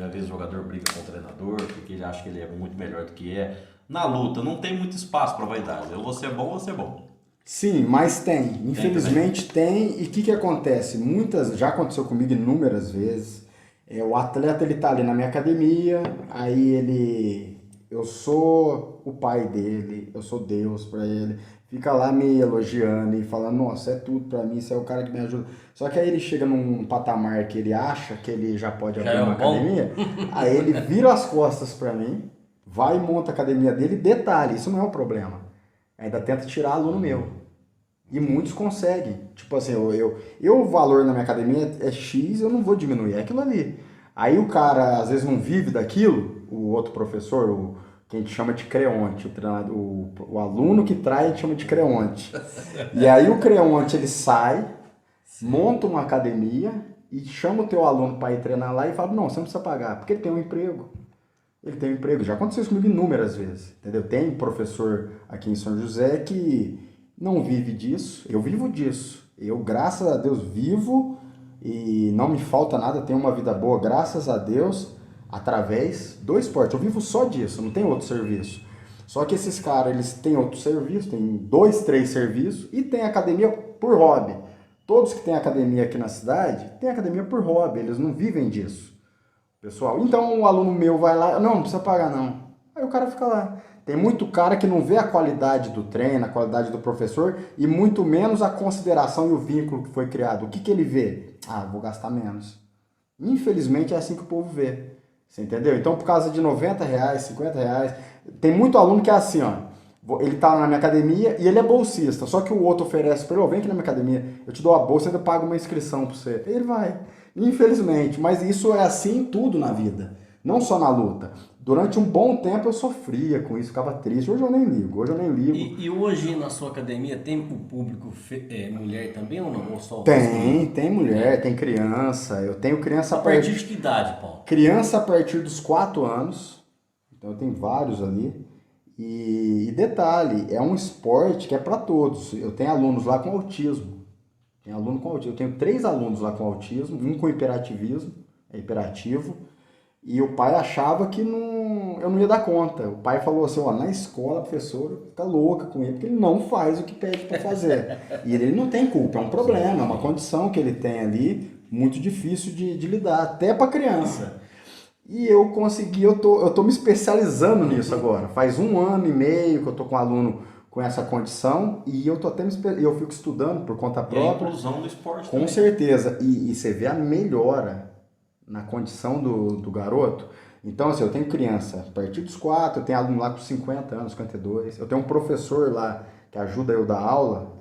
às vezes o jogador briga com o treinador, porque ele acha que ele é muito melhor do que é. Na luta, não tem muito espaço para vaidade. Eu vou ser bom, eu vou ser bom. Sim, mas tem. Infelizmente tem. E o que acontece? Já aconteceu comigo inúmeras vezes. O atleta, ele tá ali na minha academia, aí eu sou o pai dele, eu sou Deus para ele, fica lá me elogiando e falando, nossa, é tudo para mim, você é o cara que me ajuda. Só que aí ele chega num patamar que ele acha que ele já pode abrir uma academia, aí ele vira as costas para mim, vai e monta a academia dele, detalhe, isso não é um problema, ainda tenta tirar aluno meu. E muitos conseguem. Tipo assim, o valor na minha academia é X, eu não vou diminuir, é aquilo ali. Aí o cara, às vezes, não vive daquilo, o outro professor, que a gente chama de creonte, o aluno que trai a gente chama de creonte. E aí o creonte, ele sai, monta uma academia e chama o teu aluno para ir treinar lá e fala, não, você não precisa pagar, porque ele tem um emprego. Ele tem um emprego, já aconteceu isso comigo inúmeras vezes, entendeu? Tem professor aqui em São José que não vive disso, eu vivo disso. Eu, graças a Deus, vivo e não me falta nada, tenho uma vida boa, graças a Deus, através do esporte. Eu vivo só disso, não tenho outro serviço. Só que esses caras, eles têm outro serviço, tem 2, 3 serviços e tem academia por hobby. Todos que têm academia aqui na cidade, têm academia por hobby, eles não vivem disso. Pessoal, então o aluno meu vai lá, não precisa pagar não. Aí o cara fica lá. Tem muito cara que não vê a qualidade do treino, a qualidade do professor e muito menos a consideração e o vínculo que foi criado. O que ele vê? Ah, vou gastar menos. Infelizmente é assim que o povo vê. Você entendeu? Então por causa de R$90, R$50, tem muito aluno que é assim, ó. Ele tá na minha academia e ele é bolsista, só que o outro oferece para ele, vem aqui na minha academia, eu te dou a bolsa e ainda pago uma inscrição para você. Ele vai. Infelizmente, mas isso é assim em tudo na vida, não só na luta. Durante um bom tempo eu sofria com isso, ficava triste. Hoje eu nem ligo, E hoje na sua academia tem o público mulher também ou não? Ou só tem mulher, tem criança. Eu tenho criança a partir de que idade, Paulo? Criança a partir dos 4 anos. Então eu tenho vários ali. E detalhe, é um esporte que é para todos. Eu tenho alunos lá com autismo. Eu tenho 3 alunos lá com autismo, um com hiperativismo, é hiperativo. E o pai achava que eu não ia dar conta. O pai falou assim, ó, na escola a professora fica louca com ele, porque ele não faz o que pede para fazer. E ele não tem culpa, é um problema, é uma condição que ele tem ali, muito difícil de lidar, até para criança. E eu consegui, eu tô me especializando nisso agora. Faz 1 ano e meio que eu tô com um aluno com essa condição e eu fico estudando por conta própria. E a inclusão do esporte com também. Certeza. E você vê a melhora na condição do garoto. Então, assim, eu tenho criança a partir dos 4, eu tenho aluno lá com 50 anos, 52. Eu tenho um professor lá que ajuda eu a dar aula,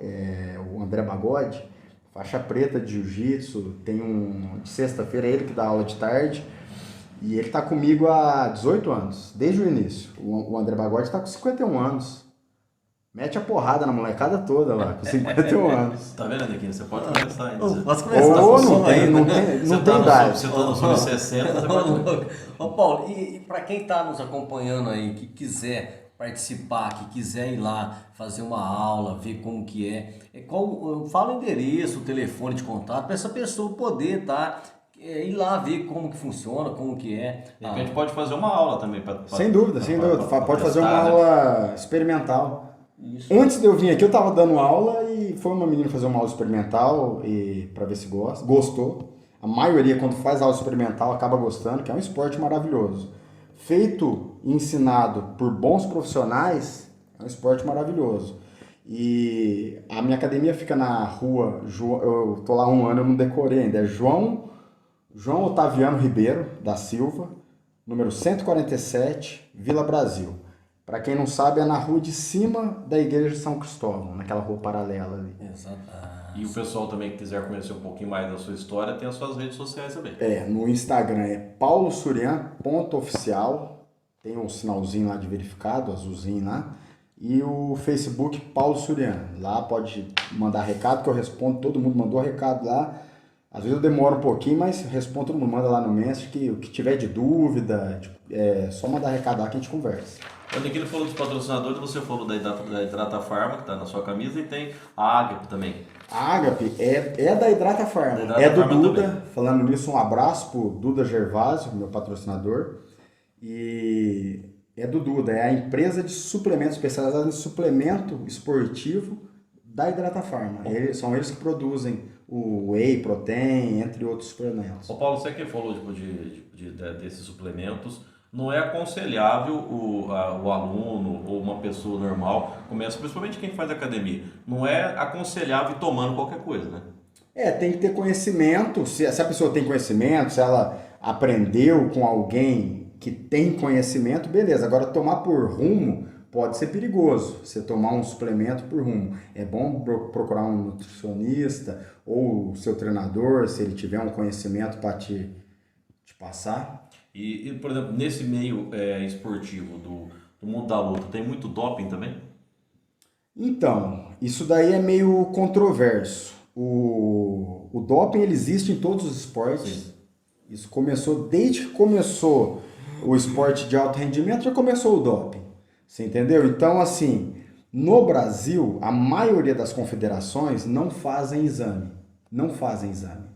o André Bagode, faixa preta de jiu-jitsu. Tem de sexta-feira ele que dá aula de tarde. E ele tá comigo há 18 anos, desde o início. O André Bagode tá com 51 anos. Mete a porrada na molecada toda lá, com 51 anos. Tá vendo, Nequinho? Você pode começar ainda. Posso começar? Não tem idade. Você tá no sub-60, você pode... Ô Paulo, e para quem tá nos acompanhando aí, que quiser participar, que quiser ir lá fazer uma aula, ver como que fala o endereço, o telefone de contato, para essa pessoa poder ir lá ver como que funciona, como que é. De repente pode fazer uma aula também. Sem dúvida. Pode fazer uma aula experimental. Isso. Antes de eu vir aqui, eu estava dando aula e foi uma menina fazer uma aula experimental para ver se gostou. A maioria, quando faz aula experimental, acaba gostando, que é um esporte maravilhoso. Feito e ensinado por bons profissionais, é um esporte maravilhoso. E a minha academia fica na rua, eu tô lá 1 ano, eu não decorei ainda, é João Otaviano Ribeiro da Silva, número 147, Vila Brasil. Para quem não sabe, é na rua de cima da Igreja de São Cristóvão, naquela rua paralela ali. Exato. E o pessoal também que quiser conhecer um pouquinho mais da sua história, tem as suas redes sociais também. No Instagram é paulosurian.oficial, tem um sinalzinho lá de verificado, azulzinho lá. E o Facebook Paulo Surian. Lá pode mandar recado que eu respondo, todo mundo mandou recado lá. Às vezes eu demoro um pouquinho, mas respondo, todo mundo manda lá no Messenger, que o que tiver de dúvida, é só mandar recado lá que a gente conversa. Quando aqui ele falou dos patrocinadores, você falou da Hidrata Pharma, que está na sua camisa, e tem a Agape também. A Agape é da Hidrata Pharma, Da Hidrata é do Pharma Duda. também. Falando nisso, um abraço pro Duda Gervásio, meu patrocinador. E é do Duda, é a empresa de suplementos especializada em suplemento esportivo da Hidrata Pharma. São eles que produzem o Whey Protein, entre outros suplementos. Ô Paulo, você que falou desses suplementos, não é aconselhável o aluno ou uma pessoa normal, começa, principalmente quem faz academia, não é aconselhável ir tomando qualquer coisa, né? Tem que ter conhecimento, se a pessoa tem conhecimento, se ela aprendeu com alguém que tem conhecimento, beleza. Agora, tomar por rumo pode ser perigoso, você tomar um suplemento por rumo. É bom procurar um nutricionista ou o seu treinador, se ele tiver um conhecimento para te passar. E, por exemplo, nesse meio esportivo do mundo da luta, tem muito doping também? Então, isso daí é meio controverso. O doping ele existe em todos os esportes. Sim. Isso começou desde que começou o esporte de alto rendimento, já começou o doping. Você entendeu? Então, assim, no Brasil, a maioria das confederações não fazem exame. Não fazem exame.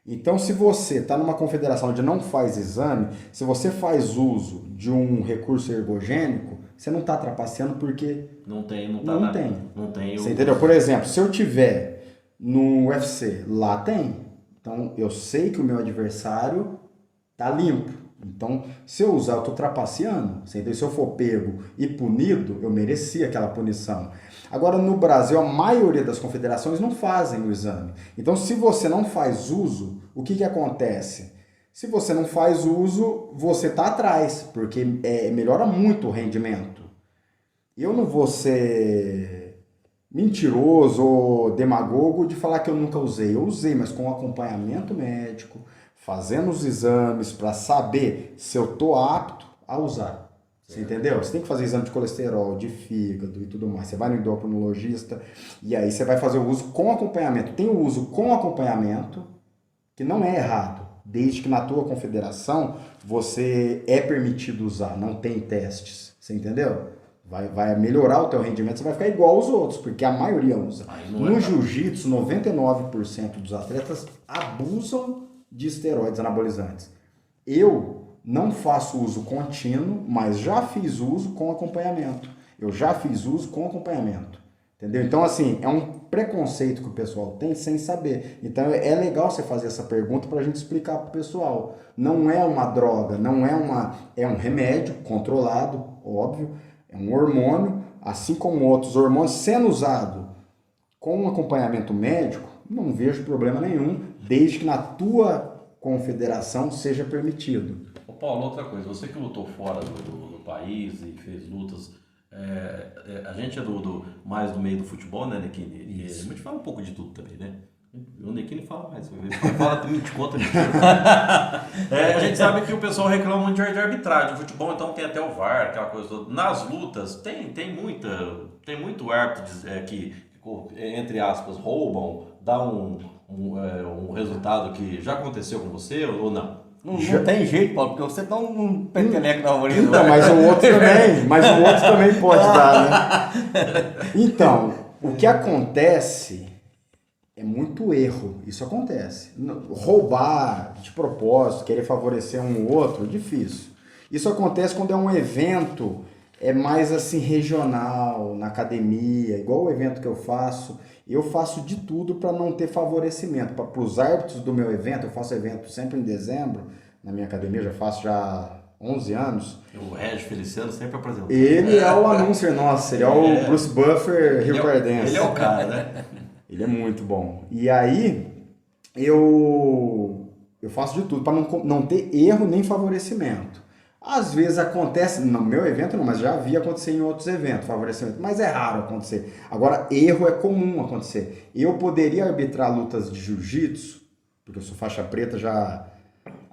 Então, se você está numa confederação onde não faz exame, se você faz uso de um recurso ergogênico, você não está trapaceando porque não tem. Você entendeu? Por exemplo, se eu tiver no UFC, lá tem. Então, eu sei que o meu adversário tá limpo. Então, se eu usar, eu tô trapaceando. Você entendeu? Se eu for pego e punido, eu mereci aquela punição. Agora, no Brasil, a maioria das confederações não fazem o exame. Então, se você não faz uso, o que acontece? Se você não faz uso, você tá atrás, porque melhora muito o rendimento. Eu não vou ser mentiroso ou demagogo de falar que eu nunca usei. Eu usei, mas com acompanhamento médico, fazendo os exames para saber se eu tô apto a usar. Você entendeu? Você tem que fazer exame de colesterol, de fígado e tudo mais. Você vai no endocrinologista e aí você vai fazer o uso com acompanhamento. Tem o uso com acompanhamento, que não é errado, desde que na tua confederação você é permitido usar, não tem testes. Você entendeu? Vai melhorar o teu rendimento, você vai ficar igual aos outros, porque a maioria usa. No jiu-jitsu, 99% dos atletas abusam de esteroides anabolizantes. Eu não faço uso contínuo, mas já fiz uso com acompanhamento. Entendeu? Então, assim, é um preconceito que o pessoal tem sem saber. Então, é legal você fazer essa pergunta para a gente explicar para o pessoal. Não é uma droga, é um remédio controlado, óbvio, é um hormônio, assim como outros hormônios, sendo usado com um acompanhamento médico, não vejo problema nenhum, desde que na tua confederação seja permitido. Ô Paulo, outra coisa, você que lutou fora do país e fez lutas, a gente é mais do meio do futebol, né, Nequini? E a gente fala um pouco de tudo também, né? O Nequini fala mais, fala 30 conta. A gente sabe que o pessoal reclama muito de arbitragem. O futebol, então, tem até o VAR, aquela coisa toda. Nas lutas, tem muito árbitro que, entre aspas, roubam, dá um resultado que já aconteceu com você ou não? Não tem jeito, Paulo, porque você dá um peteleco na orelha. Então, mas o outro também pode dar, né? Então, o que acontece é muito erro. Isso acontece. Roubar de propósito, querer favorecer um ou outro, difícil. Isso acontece quando é um evento mais assim regional, na academia, igual o evento que eu faço de tudo para não ter favorecimento. Para os árbitros do meu evento, eu faço evento sempre em dezembro, na minha academia, já faço 11 anos. O Regis Feliciano sempre apresentou. Ele é o anúncio nosso, ele é o Bruce Buffer riocardense. Ele é o cara, né? Ele é muito bom. E aí, eu faço de tudo para não ter erro nem favorecimento. Às vezes acontece, no meu evento não, mas já vi acontecer em outros eventos, favorecimento, mas é raro acontecer. Agora, erro é comum acontecer. Eu poderia arbitrar lutas de jiu-jitsu, porque eu sou faixa preta já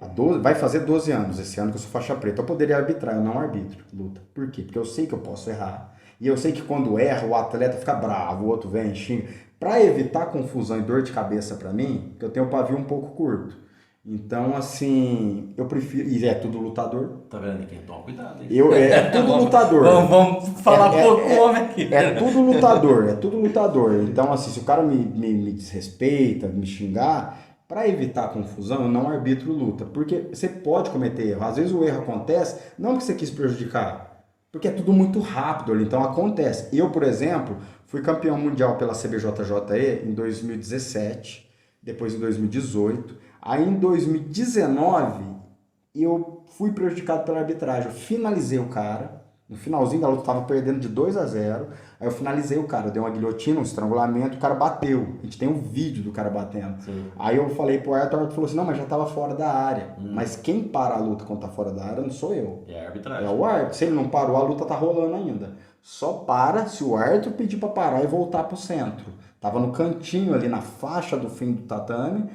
há 12, vai fazer 12 anos esse ano que eu sou faixa preta. Eu poderia arbitrar, eu não arbitro luta. Por quê? Porque eu sei que eu posso errar. E eu sei que quando erra, o atleta fica bravo, o outro vem, xinga. Para evitar confusão e dor de cabeça para mim, que eu tenho o pavio um pouco curto, Então, assim, eu prefiro. E é tudo lutador. Tá vendo aqui? Toma cuidado, hein? É tudo lutador. Vamos falar pouco com o homem aqui. É tudo lutador, é tudo lutador. Então, assim, se o cara me desrespeita, me xingar, para evitar confusão, eu não arbitro luta. Porque você pode cometer erro. Às vezes o erro acontece, não porque você quis prejudicar, porque é tudo muito rápido ali, então acontece. Eu, por exemplo, fui campeão mundial pela CBJJE em 2017, depois em 2018. Aí em 2019, eu fui prejudicado pela arbitragem. Eu finalizei o cara. No finalzinho da luta, eu tava perdendo de 2-0. Aí eu finalizei o cara. Eu dei uma guilhotina, um estrangulamento, o cara bateu. A gente tem um vídeo do cara batendo. Sim. Aí eu falei pro Arthur, o Arthur falou assim, não, mas já tava fora da área. Mas quem para a luta quando tá fora da área não sou eu. É a arbitragem. É o árbitro. Se ele não parou, a luta tá rolando ainda. Só para se o árbitro pedir para parar e voltar pro centro. Tava no cantinho ali, na faixa do fim do tatame.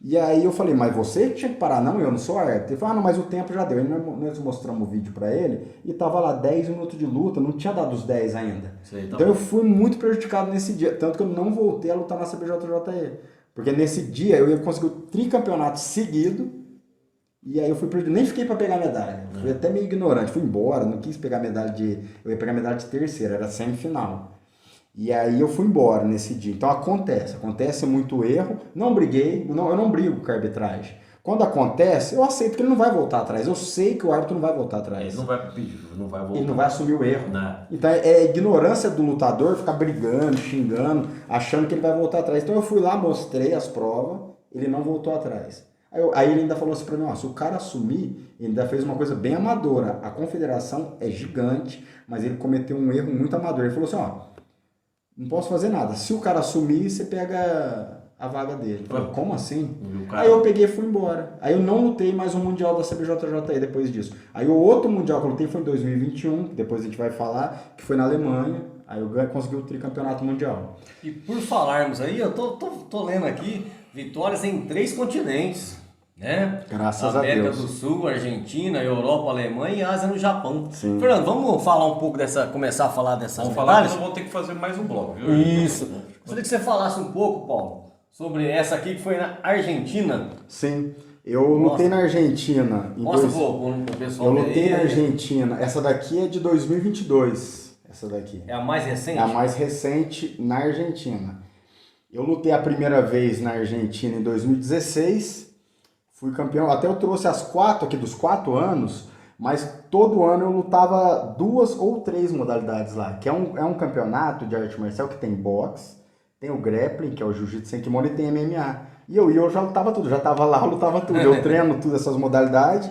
E aí eu falei, mas você tinha que parar, não, eu não sou árbitro. Ele falou, não, mas o tempo já deu. Nós mostramos o vídeo para ele e tava lá 10 minutos de luta, não tinha dado os 10 ainda. Sei, tá então bom. eu fui muito prejudicado nesse dia, tanto que eu não voltei a lutar na CBJJE. Porque nesse dia eu ia conseguir o tricampeonato seguido. E aí eu fui prejudicado, nem fiquei para pegar medalha. Fui até meio ignorante, fui embora, não quis pegar medalha eu ia pegar medalha de terceira, era semifinal. E aí eu fui embora nesse dia. Então acontece muito erro. Não briguei, eu não brigo com a arbitragem. Quando acontece, eu aceito que ele não vai voltar atrás. Eu sei que o árbitro não vai voltar atrás. Ele não vai pedir, não vai voltar. Ele não vai assumir o erro. Não. Então é ignorância do lutador ficar brigando, xingando, achando que ele vai voltar atrás. Então eu fui lá, mostrei as provas, ele não voltou atrás. Aí ele ainda falou assim pra mim, ó, se o cara assumir, ele ainda fez uma coisa bem amadora. A confederação é gigante, mas ele cometeu um erro muito amador. Ele falou assim, ó, não posso fazer nada. Se o cara assumir, você pega a vaga dele. Eu falei, como assim? Cara... Aí eu peguei e fui embora. Aí eu não lutei mais um Mundial da CBJJE depois disso. Aí o outro Mundial que eu lutei foi em 2021, que depois a gente vai falar, que foi na Alemanha. Aí eu consegui o tricampeonato mundial. E por falarmos aí, eu tô lendo aqui, vitórias em 3 continentes, né? Graças a América Deus. do Sul, Argentina, Europa, Alemanha e Ásia no Japão. Sim. Fernando, vamos falar um pouco começar a falar dessas Vamos falar medalhas? que nós vamos ter que fazer mais um bloco, viu? Isso. Gostaria que você falasse um pouco, Paulo, sobre essa aqui que foi na Argentina. Sim. Eu lutei na Argentina. Mostra um pouco pro pessoal. Eu lutei ver na aí. Argentina. Essa daqui é de 2022. Essa daqui. É a mais recente? É a mais recente na Argentina. Eu lutei a primeira vez na Argentina em 2016. Fui campeão. Até eu trouxe as 4 aqui dos 4 anos. Mas todo ano eu lutava 2 ou 3 modalidades lá. Que é um campeonato de arte marcial que tem boxe, tem o grappling, que é o jiu-jitsu sem kimono, e tem MMA. E eu já lutava tudo. Já estava lá, eu lutava tudo. Eu treino tudo essas modalidades.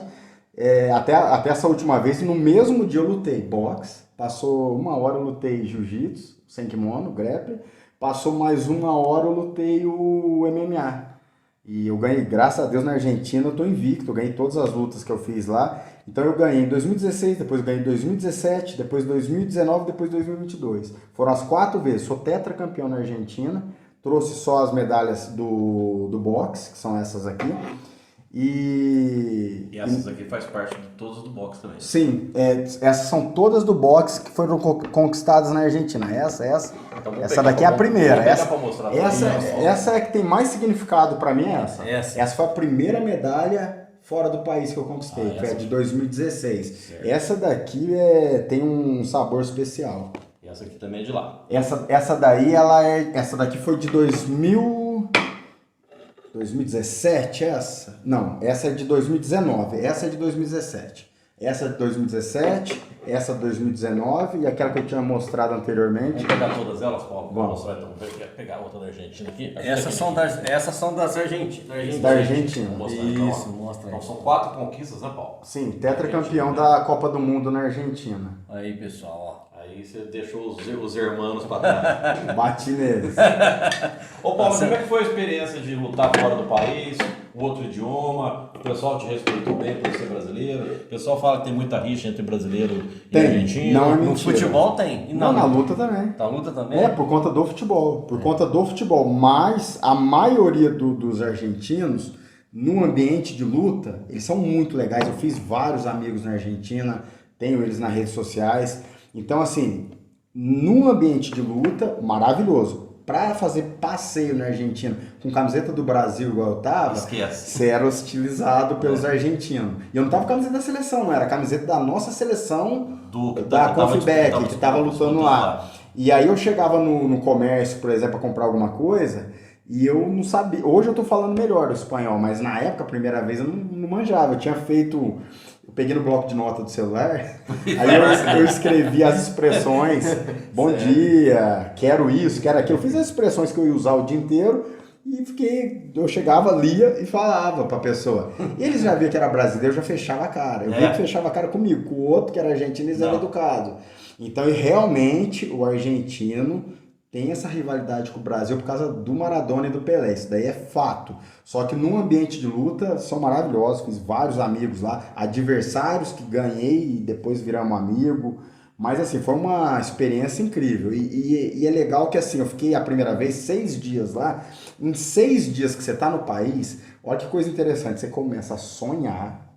Até essa última vez, no mesmo dia eu lutei boxe. Passou 1 hora eu lutei jiu-jitsu sem kimono, grappling. Passou mais 1 hora eu lutei o MMA. E eu ganhei, graças a Deus, na Argentina eu tô invicto, eu ganhei todas as lutas que eu fiz lá. Então eu ganhei em 2016, depois eu ganhei em 2017, depois 2019, depois 2022. Foram as 4 vezes, sou tetracampeão na Argentina, trouxe só as medalhas do boxe, que são essas aqui. E essas aqui faz parte de todas do boxe também. Sim, essas são todas do boxe que foram conquistadas na Argentina. Então, essa daqui é a primeira. Essa Essa é a que tem mais significado pra mim, Essa. Essa foi a primeira medalha fora do país que eu conquistei, que é de 2016. Certo. Essa daqui tem um sabor especial. E essa aqui também é de lá. Essa daqui foi de 2017, essa? Não, essa é de 2019, essa é de 2017. Essa é de 2017, essa de 2019 e aquela que eu tinha mostrado anteriormente. Vamos pegar todas elas, Paulo? Vamos. Mostrar então. Vamos pegar a outra da Argentina aqui. Essas são das Argentinas. Da Argentina. Vou mostrar, então, Isso, ó. mostra aí. Então são 4 conquistas, né, Paulo? Sim, tetracampeão da Copa do Mundo na Argentina. Aí, pessoal, ó. Aí você deixou os hermanos pra trás. Bati neles. Ô Paulo, como é que foi a experiência de lutar fora do país, um outro idioma? O pessoal te respeitou bem por ser brasileiro? O pessoal fala que tem muita rixa entre brasileiro e Tem, argentino. não é No mentira. futebol tem. E Não, na luta também. Na luta também? Por conta do futebol. Por conta do futebol. Mas a maioria dos argentinos, no ambiente de luta, eles são muito legais. Eu fiz vários amigos na Argentina, tenho eles nas redes sociais. Então, assim, num ambiente de luta, maravilhoso. pra fazer passeio na Argentina com camiseta do Brasil igual eu tava, Esquece. você era hostilizado pelos argentinos. E eu não tava com camiseta da seleção, não, era a camiseta da nossa seleção da Confibek, que tava lutando lá. E aí eu chegava no comércio, por exemplo, pra comprar alguma coisa, e eu não sabia. Hoje eu tô falando melhor o espanhol, mas na época, a primeira vez, eu não manjava. Eu tinha feito. Eu peguei no bloco de nota do celular, aí eu escrevi as expressões, bom dia, quero isso, quero aquilo. Eu fiz as expressões que eu ia usar o dia inteiro e eu chegava, lia e falava pra pessoa. E eles já viam que era brasileiro, eu já fechava a cara. Eu via que fechava a cara comigo, com o outro que era argentino, eles eram educados. Então, e realmente, o argentino tem essa rivalidade com o Brasil por causa do Maradona e do Pelé, isso daí é fato. Só que num ambiente de luta, são maravilhosos, fiz vários amigos lá, adversários que ganhei e depois viramos amigo. Mas assim, foi uma experiência incrível. E é legal que assim, eu fiquei a primeira vez 6 dias lá. Em 6 dias que você tá no país, olha que coisa interessante, você começa a sonhar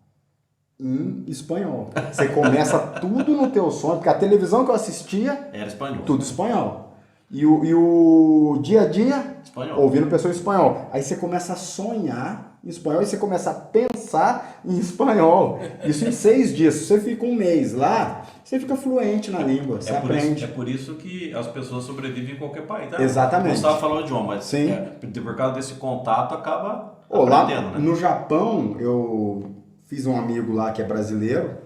em espanhol. Você começa tudo no teu sonho, porque a televisão que eu assistia era espanhol. Tudo espanhol. E o dia a dia, espanhol. Ouvindo pessoas em espanhol. Aí você começa a sonhar em espanhol e você começa a pensar em espanhol. Isso em 6 dias. Se você fica um mês lá, você fica fluente na língua, você aprende. É por isso que as pessoas sobrevivem em qualquer país. Tá? Exatamente. Não sabe falar o idioma, mas Sim. Por causa desse contato acaba lá aprendendo. Né? No Japão, eu fiz um amigo lá que é brasileiro,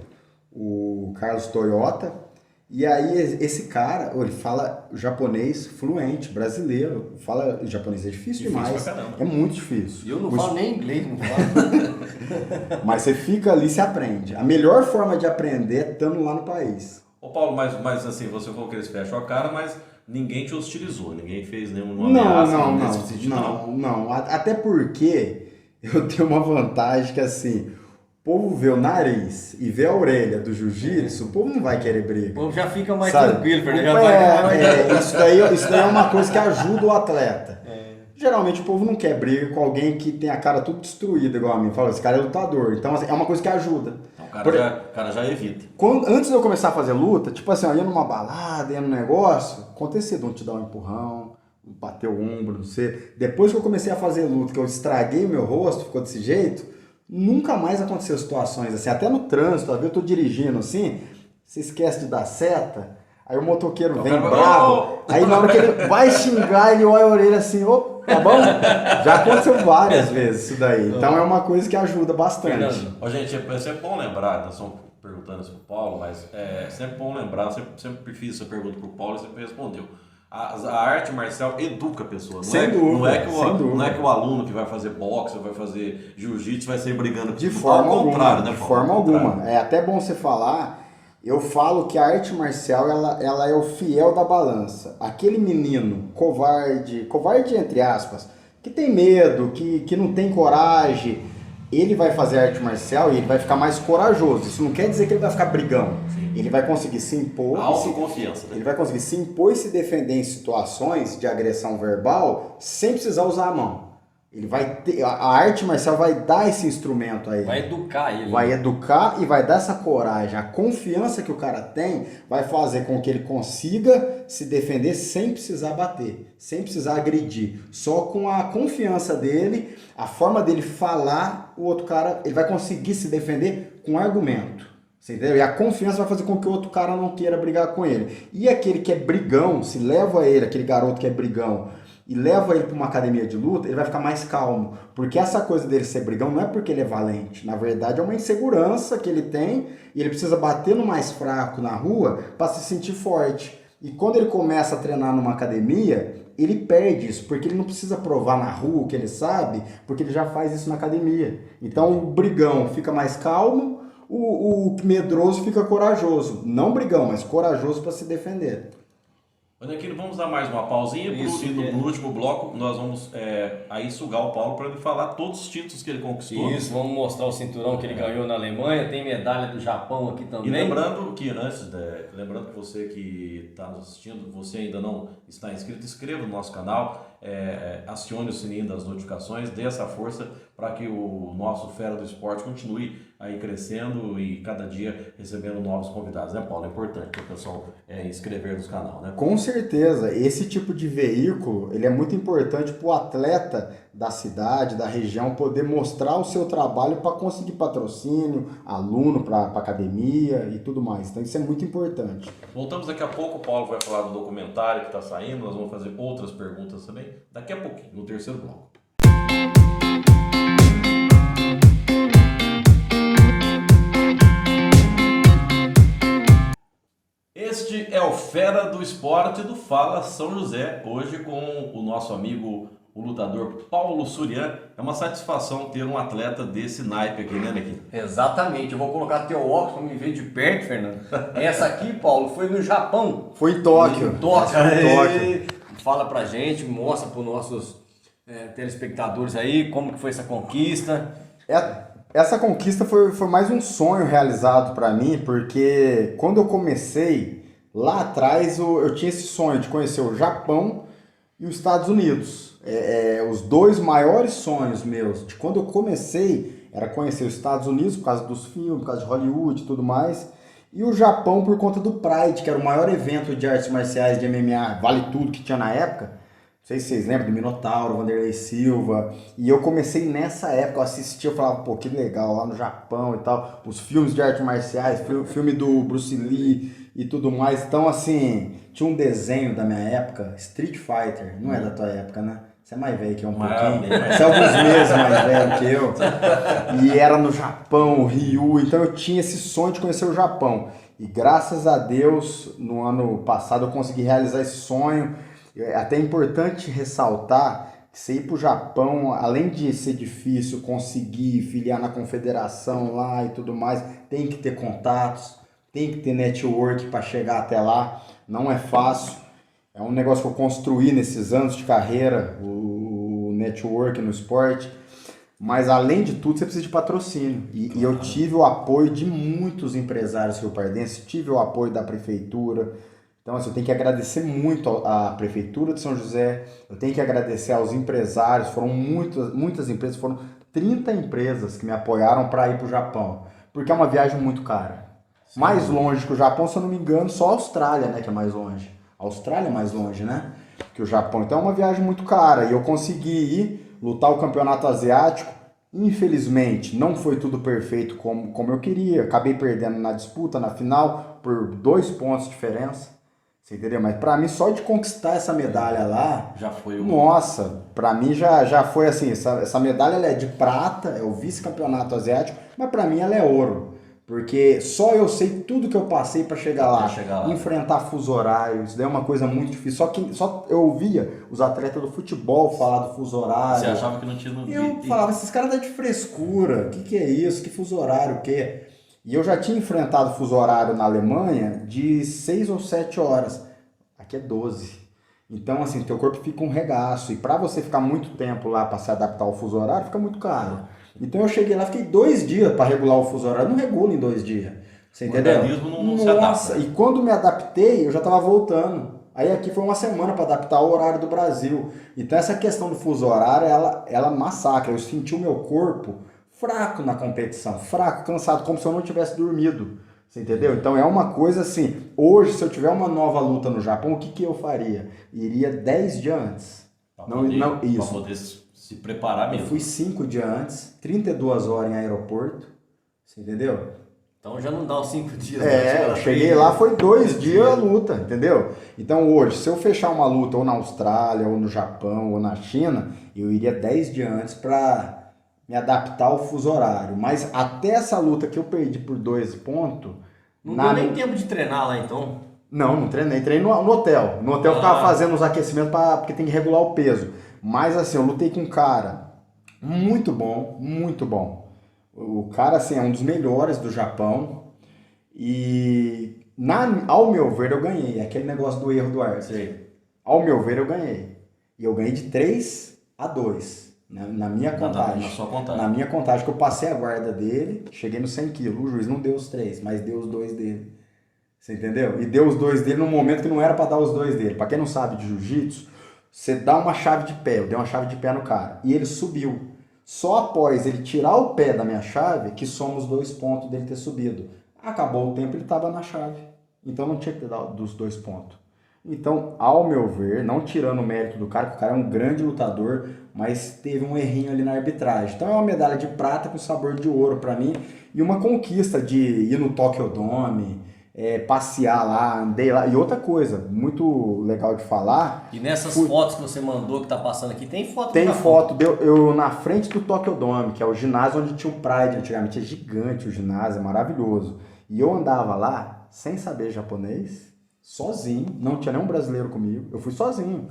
o Carlos Toyota. E aí esse cara, ele fala japonês fluente, brasileiro. Fala japonês é difícil demais. Pra é muito difícil. E eu não falo nem inglês, não falo. Mas você fica ali e se aprende. A melhor forma de aprender é estando lá no país. Ô Paulo, mas assim, você falou que eles fecham a cara, mas ninguém te hostilizou, ninguém fez nenhuma ameaça nesse sentido, não. Até porque eu tenho uma vantagem que assim... O povo vê o nariz e vê a orelha do jiu-jitsu, o povo não vai querer briga. O povo já fica mais sabe? tranquilo, Isso daí é uma coisa que ajuda o atleta. Geralmente o povo não quer briga com alguém que tem a cara tudo destruída, igual a mim. Fala, esse cara é lutador. Então assim, é uma coisa que ajuda. Então, o cara já evita. Antes de eu começar a fazer luta, tipo assim, eu ia numa balada, ia num negócio, acontecia de um te dar um empurrão, bater o ombro, não sei. Depois que eu comecei a fazer luta, que eu estraguei o meu rosto, ficou desse jeito... Nunca mais aconteceu situações assim, até no trânsito, às vezes eu tô dirigindo assim, você esquece de dar seta, aí o motoqueiro vem bravo, aí na hora que ele vai xingar, ele olha a orelha assim, tá bom? Já aconteceu várias vezes isso daí, então é uma coisa que ajuda bastante. Gente, é sempre bom lembrar, nós estamos perguntando isso pro Paulo, mas é sempre bom lembrar, sempre fiz essa pergunta pro Paulo e sempre respondeu. A arte marcial educa a pessoa, não é que o aluno que vai fazer boxe, vai fazer jiu-jitsu, vai sair brigando de forma ao contrário, alguma, né? De forma alguma. É até bom você falar, eu falo que a arte marcial ela é o fiel da balança. Aquele menino covarde entre aspas, que tem medo, que não tem coragem, ele vai fazer arte marcial e ele vai ficar mais corajoso. Isso não quer dizer que ele vai ficar brigão. Sim. Ele vai conseguir se impor. Autoconfiança, né? Ele vai conseguir se impor e se defender em situações de agressão verbal sem precisar usar a mão. Ele vai ter, a arte marcial vai dar esse instrumento a ele. Vai educar ele. Vai educar e vai dar essa coragem. A confiança que o cara tem vai fazer com que ele consiga se defender sem precisar bater, sem precisar agredir. Só com a confiança dele, a forma dele falar, o outro cara, ele vai conseguir se defender com argumento. Você entendeu? E a confiança vai fazer com que o outro cara não queira brigar com ele. E aquele que é brigão, se leva ele, aquele garoto que é brigão, e leva ele para uma academia de luta, ele vai ficar mais calmo. Porque essa coisa dele ser brigão não é porque ele é valente. Na verdade, é uma insegurança que ele tem e ele precisa bater no mais fraco na rua para se sentir forte. E quando ele começa a treinar numa academia, ele perde isso, porque ele não precisa provar na rua o que ele sabe, porque ele já faz isso na academia. Então, o brigão fica mais calmo, o medroso fica corajoso. Não brigão, mas corajoso para se defender. Aqui vamos dar mais uma pausinha e no último bloco nós vamos aí sugar o Paulo para ele falar todos os títulos que ele conquistou. Isso, vamos mostrar o cinturão que ele ganhou na Alemanha, tem medalha do Japão aqui também. E lembrando que lembrando que você que está nos assistindo, você ainda não está inscrito, inscreva no nosso canal, acione o sininho das notificações, dê essa força para que o nosso Fera do Esporte continue aí crescendo e cada dia recebendo novos convidados, né, Paulo? É importante o pessoal inscrever nos canal, né? Com certeza, esse tipo de veículo, ele é muito importante para o atleta da cidade, da região, poder mostrar o seu trabalho para conseguir patrocínio, aluno para academia e tudo mais. Então isso é muito importante. Voltamos daqui a pouco, o Paulo vai falar do documentário que está saindo, nós vamos fazer outras perguntas também, daqui a pouquinho, no terceiro bloco. Este é o Fera do Esporte do Fala São José, hoje com o nosso amigo, o lutador Paulo Surian. É uma satisfação ter um atleta desse naipe aqui, né, Nequinho? Exatamente, eu vou colocar teu óculos para me ver de perto, Fernando. Essa aqui, Paulo, foi no Japão. Foi em Tóquio. Em Tóquio. Tóquio. Fala pra gente, mostra para os nossos telespectadores aí como que foi essa conquista. Essa conquista foi mais um sonho realizado para mim, porque quando eu comecei, lá atrás eu tinha esse sonho de conhecer o Japão e os Estados Unidos. Os dois maiores sonhos meus de quando eu comecei era conhecer os Estados Unidos por causa dos filmes, por causa de Hollywood e tudo mais, e o Japão por conta do Pride, que era o maior evento de artes marciais de MMA, vale tudo que tinha na época. Não sei se vocês lembram do Minotauro, Vanderlei Silva. E eu comecei nessa época, eu assistia, eu falava, pô, que legal, lá no Japão e tal. Os filmes de artes marciais, filme do Bruce Lee e tudo mais. Então, assim, tinha um desenho da minha época, Street Fighter. Não é da tua época, né? Você é mais velho que eu um pouquinho. Você é alguns meses mais velho que eu. E era no Japão, o Ryu. Então eu tinha esse sonho de conhecer o Japão. E graças a Deus, no ano passado eu consegui realizar esse sonho. É até importante ressaltar que você ir para o Japão, além de ser difícil conseguir filiar na confederação lá e tudo mais, tem que ter contatos, tem que ter network para chegar até lá, não é fácil. É um negócio que eu construí nesses anos de carreira, o network no esporte, mas além de tudo você precisa de patrocínio. E eu tive o apoio de muitos empresários riopardenses, tive o apoio da prefeitura. Então, assim, eu tenho que agradecer muito à Prefeitura de São José, eu tenho que agradecer aos empresários, foram muitas empresas, foram 30 empresas que me apoiaram para ir para o Japão, porque é uma viagem muito cara. Sim. Mais longe que o Japão, se eu não me engano, só a Austrália, né, que é mais longe. A Austrália é mais longe, né, que o Japão. Então é uma viagem muito cara e eu consegui ir lutar o campeonato asiático. Infelizmente, não foi tudo perfeito como eu queria, acabei perdendo na disputa, na final, por 2 pontos de diferença. Você entendeu? Mas pra mim, só de conquistar essa medalha lá... Já foi Nossa, pra mim já foi assim, essa medalha ela é de prata, é o vice-campeonato asiático, mas pra mim ela é ouro. Porque só eu sei tudo que eu passei pra chegar lá. Enfrentar fuso horário, isso daí é uma coisa muito difícil. Só eu ouvia os atletas do futebol falar do fuso horário. Você achava que não tinha... Eu falava, esses caras tá de frescura, o que é isso? Que fuso horário, o quê? E eu já tinha enfrentado fuso horário na Alemanha de 6 ou 7 horas. Aqui é 12. Então, assim, teu corpo fica um regaço. E para você ficar muito tempo lá para se adaptar ao fuso horário, fica muito caro. Então eu cheguei lá, fiquei 2 dias para regular o fuso horário. Não regula em 2 dias. Você entendeu? O organismo não se adapta. Nossa, e quando me adaptei, eu já estava voltando. Aí aqui foi uma semana para adaptar o horário do Brasil. Então essa questão do fuso horário, ela massacra. Eu senti o meu corpo fraco na competição, fraco, cansado, como se eu não tivesse dormido, você entendeu? Então é uma coisa assim, hoje se eu tiver uma nova luta no Japão, o que eu faria? Iria 10 dias antes. Para poder se preparar mesmo. Eu fui 5 dias antes, 32 horas em aeroporto, você entendeu? Então já não dá os 5 dias. Eu cheguei lá, foi 2 dias a luta, entendeu? Então hoje, se eu fechar uma luta ou na Austrália, ou no Japão, ou na China, eu iria 10 dias antes para me adaptar ao fuso horário. Mas até essa luta que eu perdi por 2 pontos... Não deu nem tempo de treinar lá, então? Não treinei. Treinei no hotel. No hotel eu ficava fazendo os aquecimentos porque tem que regular o peso. Mas assim, eu lutei com um cara muito bom, muito bom. O cara, assim, é um dos melhores do Japão. E, ao meu ver, eu ganhei. Aquele negócio do erro do árbitro. Ao meu ver, eu ganhei. E eu ganhei de 3-2. Na minha contagem. Na sua contagem. Na minha contagem, que eu passei a guarda dele, cheguei nos 100 quilos. O juiz não deu os 3, mas deu os 2 dele. Você entendeu? E deu os 2 dele num momento que não era para dar os 2 dele. Para quem não sabe de jiu-jitsu, você dá uma chave de pé. Eu dei uma chave de pé no cara. E ele subiu. Só após ele tirar o pé da minha chave que soma os 2 pontos dele ter subido. Acabou o tempo, ele estava na chave. Então não tinha que ter dado dos 2 pontos. Então, ao meu ver, não tirando o mérito do cara, que o cara é um grande lutador, mas teve um errinho ali na arbitragem. Então é uma medalha de prata com sabor de ouro para mim e uma conquista de ir no Tokyo Dome, passear lá, andei lá. E outra coisa, muito legal de falar... E nessas fotos que você mandou, que tá passando aqui, tem foto? Tem foto, eu na frente do Tokyo Dome, que é o ginásio onde tinha o Pride antigamente. É gigante o ginásio, é maravilhoso. E eu andava lá, sem saber japonês, sozinho, não tinha nenhum brasileiro comigo. Eu fui sozinho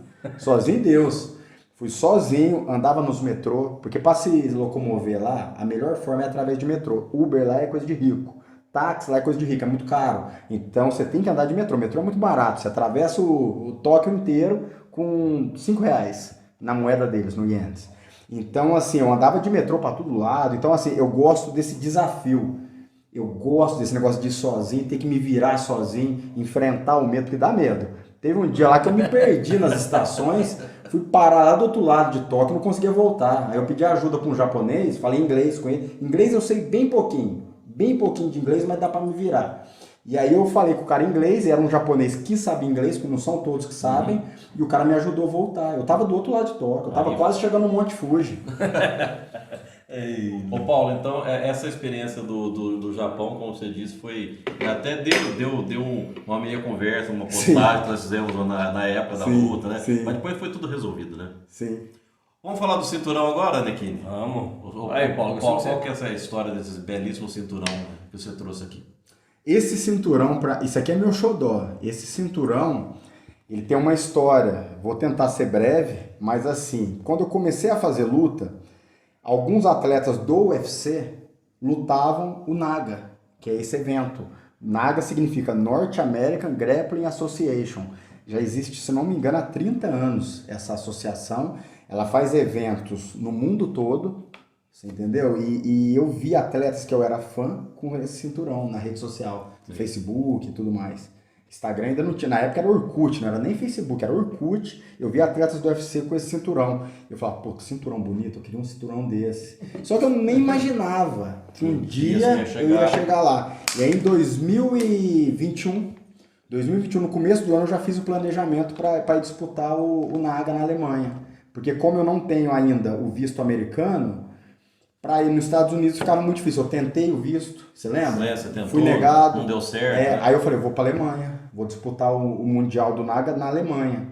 Deus. Fui sozinho, andava nos metrô, porque para se locomover lá, a melhor forma é através de metrô. Uber lá é coisa de rico. Táxi lá é coisa de rico, é muito caro. Então você tem que andar de metrô. Metrô é muito barato. Você atravessa o Tóquio inteiro com R$5 na moeda deles, no ienes. Então, assim, eu andava de metrô para todo lado. Então, assim, eu gosto desse desafio. Eu gosto desse negócio de ir sozinho, ter que me virar sozinho, enfrentar o medo, que dá medo. Teve um dia lá que eu me perdi nas estações, fui parar lá do outro lado de Tóquio, não conseguia voltar. Aí eu pedi ajuda para um japonês, falei inglês com ele. Inglês eu sei bem pouquinho de inglês, mas dá para me virar. E aí eu falei com o cara em inglês, era um japonês que sabia inglês, porque não são todos que sabem, e o cara me ajudou a voltar. Eu tava do outro lado de Tóquio, eu tava quase chegando no Monte Fuji. Ô Paulo, então essa experiência do Japão, como você disse, foi até deu uma meia conversa, uma postagem que nós fizemos na época da luta, né? Sim. Mas depois foi tudo resolvido, né? Sim. Vamos falar do cinturão agora, Nequini? Vamos. Aí, Paulo, qual que é essa história desses belíssimos cinturão que você trouxe aqui? Esse cinturão, isso aqui é meu xodó. Esse cinturão, ele tem uma história. Vou tentar ser breve, mas assim, quando eu comecei a fazer luta, alguns atletas do UFC lutavam o NAGA, que é esse evento. NAGA significa North American Grappling Association. Já existe, se não me engano, há 30 anos essa associação. Ela faz eventos no mundo todo, você entendeu? E eu vi atletas que eu era fã com esse cinturão na rede social, no Facebook e tudo mais. Instagram ainda não tinha, na época era Orkut, não era nem Facebook, era Orkut. Eu vi atletas do UFC com esse cinturão. Eu falava, pô, que cinturão bonito, eu queria um cinturão desse. Só que eu nem imaginava que um dia eu ia chegar lá. E aí em 2021, no começo do ano, eu já fiz o planejamento para disputar o NAGA na Alemanha. Porque como eu não tenho ainda o visto americano, para ir nos Estados Unidos ficava muito difícil. Eu tentei o visto, você lembra? Você tentou, fui negado. Não deu certo. Aí eu falei, vou para Alemanha, vou disputar o Mundial do NAGA na Alemanha.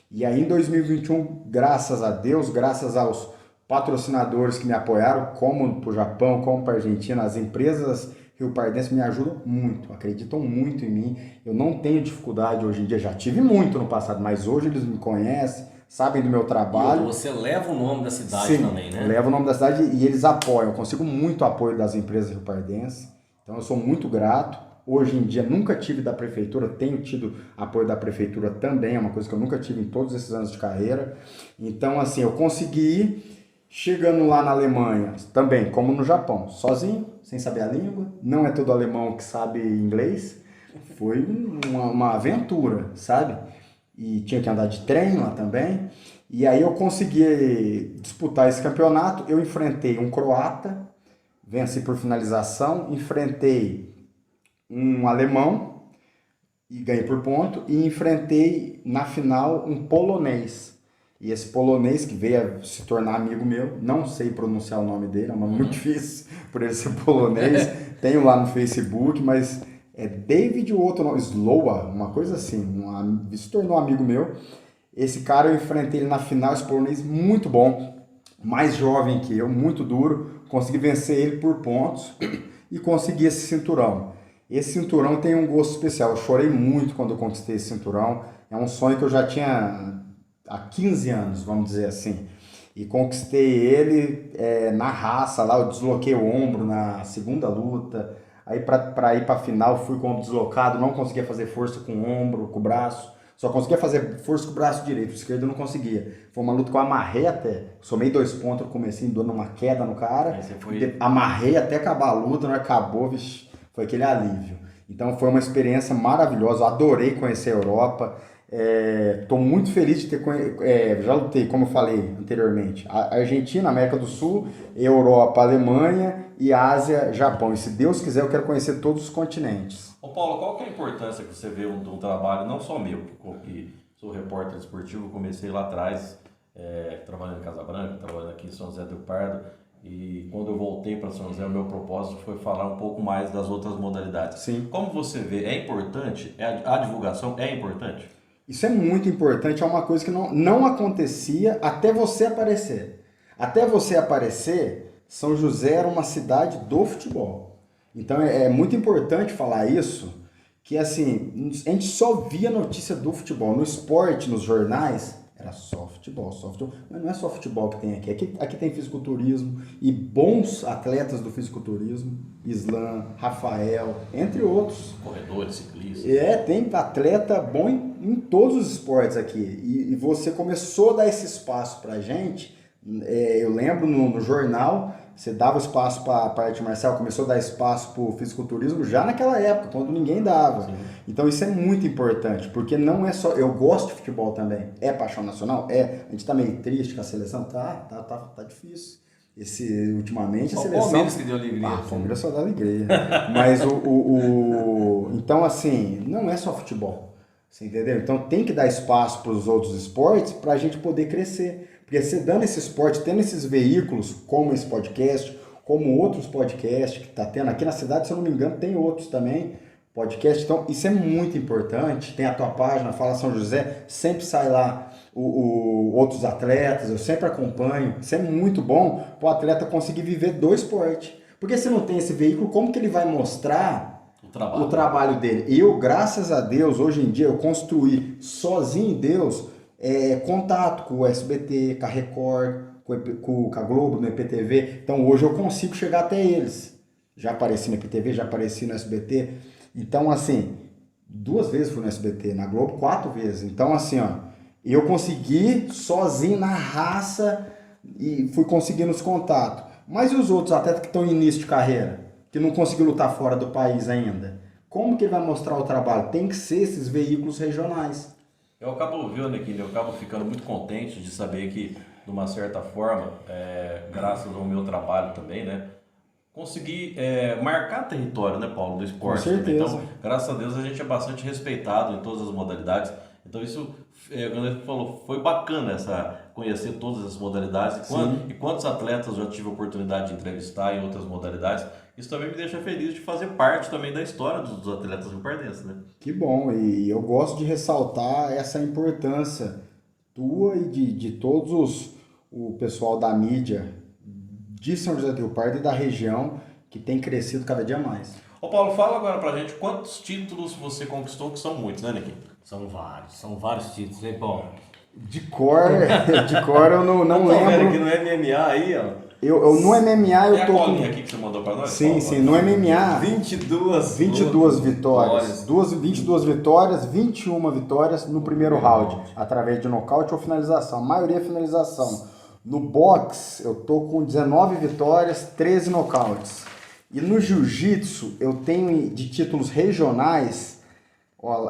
E aí em 2021, graças a Deus, graças aos patrocinadores que me apoiaram, como para o Japão, como para a Argentina, as empresas riopardenses me ajudam muito, acreditam muito em mim. Eu não tenho dificuldade hoje em dia, já tive muito no passado, mas hoje eles me conhecem, sabem do meu trabalho. E você leva o nome da cidade também, né? Levo o nome da cidade e eles apoiam. Eu consigo muito apoio das empresas riopardenses. Então eu sou muito grato. Hoje em dia nunca tive da prefeitura, tenho tido apoio da prefeitura também, é uma coisa que eu nunca tive em todos esses anos de carreira. Então assim, eu consegui ir chegando lá na Alemanha, também como no Japão, sozinho, sem saber a língua. Não é todo alemão que sabe inglês. Foi uma aventura, sabe? E tinha que andar de trem lá também. E aí eu consegui disputar esse campeonato. Eu enfrentei um croata, venci por finalização, enfrentei um alemão e ganhei por ponto, e enfrentei na final um polonês. E esse polonês que veio a se tornar amigo meu, não sei pronunciar o nome dele, é um nome muito difícil por ele ser polonês, tenho lá no Facebook, mas é David ou outro nome, Slowa, uma coisa assim, se tornou amigo meu. Esse cara eu enfrentei ele na final, esse polonês muito bom, mais jovem que eu, muito duro, consegui vencer ele por pontos e consegui esse cinturão. Esse cinturão tem um gosto especial, eu chorei muito quando eu conquistei esse cinturão, é um sonho que eu já tinha há 15 anos, vamos dizer assim, e conquistei ele na raça lá, eu desloquei o ombro na segunda luta. Aí para ir para a final fui com o ombro deslocado, não conseguia fazer força com o ombro, com o braço. Só conseguia fazer força com o braço direito, o esquerdo eu não conseguia. Foi uma luta que eu amarrei até, somei 2 pontos, eu comecei dando uma queda no cara. Amarrei até acabar a luta, não acabou, vixe, foi aquele alívio. Então foi uma experiência maravilhosa, eu adorei conhecer a Europa. Estou muito feliz de ter já lutei, como eu falei anteriormente, a Argentina, América do Sul, Europa, Alemanha e Ásia, Japão. E se Deus quiser, eu quero conhecer todos os continentes. Ô Paulo, qual que é a importância que você vê de um trabalho, não só meu, que sou repórter esportivo, comecei lá atrás, trabalhando em Casa Branca, trabalhando aqui em São José do Pardo, e quando eu voltei para São José, o meu propósito foi falar um pouco mais das outras modalidades. Sim. Como você vê, é importante? A divulgação é importante? Isso é muito importante, é uma coisa que não acontecia até você aparecer. Até você aparecer, São José era uma cidade do futebol. Então é muito importante falar isso, que assim, a gente só via notícia do futebol. No esporte, nos jornais, era só futebol, só futebol. Mas não é só futebol que tem aqui. Aqui tem fisiculturismo e bons atletas do fisiculturismo, Islam, Rafael, entre outros. Corredores, ciclistas. Tem atleta bom em todos os esportes aqui. E você começou a dar esse espaço pra gente. Eu lembro no jornal, você dava espaço para a arte marcial, começou a dar espaço para o fisiculturismo já naquela época, quando ninguém dava. Sim. Então isso é muito importante, porque não é só... Eu gosto de futebol também. É paixão nacional? A gente tá meio triste com a seleção? Tá difícil. Ultimamente a seleção... O Palmeiras que deu alegria. O Palmeiras só dá alegria. Mas Então, assim, não é só futebol. Você entendeu? Então tem que dar espaço para os outros esportes para a gente poder crescer. Porque você dando esse esporte, tendo esses veículos, como esse podcast, como outros podcasts que está tendo aqui na cidade, se eu não me engano, tem outros também, podcast. Então, isso é muito importante. Tem a tua página, Fala São José, sempre sai lá outros atletas, eu sempre acompanho. Isso é muito bom para o atleta conseguir viver do esporte. Porque se não tem esse veículo, como que ele vai mostrar o trabalho dele? Eu, graças a Deus, hoje em dia, eu construí sozinho Deus... contato com o SBT, com a Record, com a Globo, no IPTV. Então hoje eu consigo chegar até eles. Já apareci no IPTV, já apareci no SBT. Então assim, 2 vezes fui no SBT, na Globo 4 vezes. Então assim, eu consegui sozinho na raça e fui conseguindo os contatos. Mas e os outros atletas que estão em início de carreira, que não conseguiu lutar fora do país ainda? Como que ele vai mostrar o trabalho? Tem que ser esses veículos regionais. Eu acabo ficando muito contente de saber que, de uma certa forma, graças ao meu trabalho também, né, consegui marcar território, né, Paulo, do esporte. Com certeza. Então, graças a Deus, a gente é bastante respeitado em todas as modalidades. Então isso, quando ele falou, foi bacana conhecer todas as modalidades e quantos atletas eu já tive a oportunidade de entrevistar em outras modalidades. Isso também me deixa feliz de fazer parte também da história dos atletas riopardenses, né? Que bom, e eu gosto de ressaltar essa importância tua e de todos o pessoal da mídia de São José do Rio Pardo e da região que tem crescido cada dia mais. Ô Paulo, fala agora pra gente quantos títulos você conquistou, que são muitos, né, Niquinho? São vários títulos, hein, Paulo? De cor eu não lembro. Vendo que no MMA aí, ó. Eu no MMA eu tô com... a colinha aqui que você mandou pra nós? Sim, no MMA 22 vitórias. 22 vitórias, 21 vitórias no primeiro round, através de nocaute ou finalização. A maioria é finalização. No boxe eu tô com 19 vitórias, 13 nocautes. E no jiu-jitsu eu tenho de títulos regionais,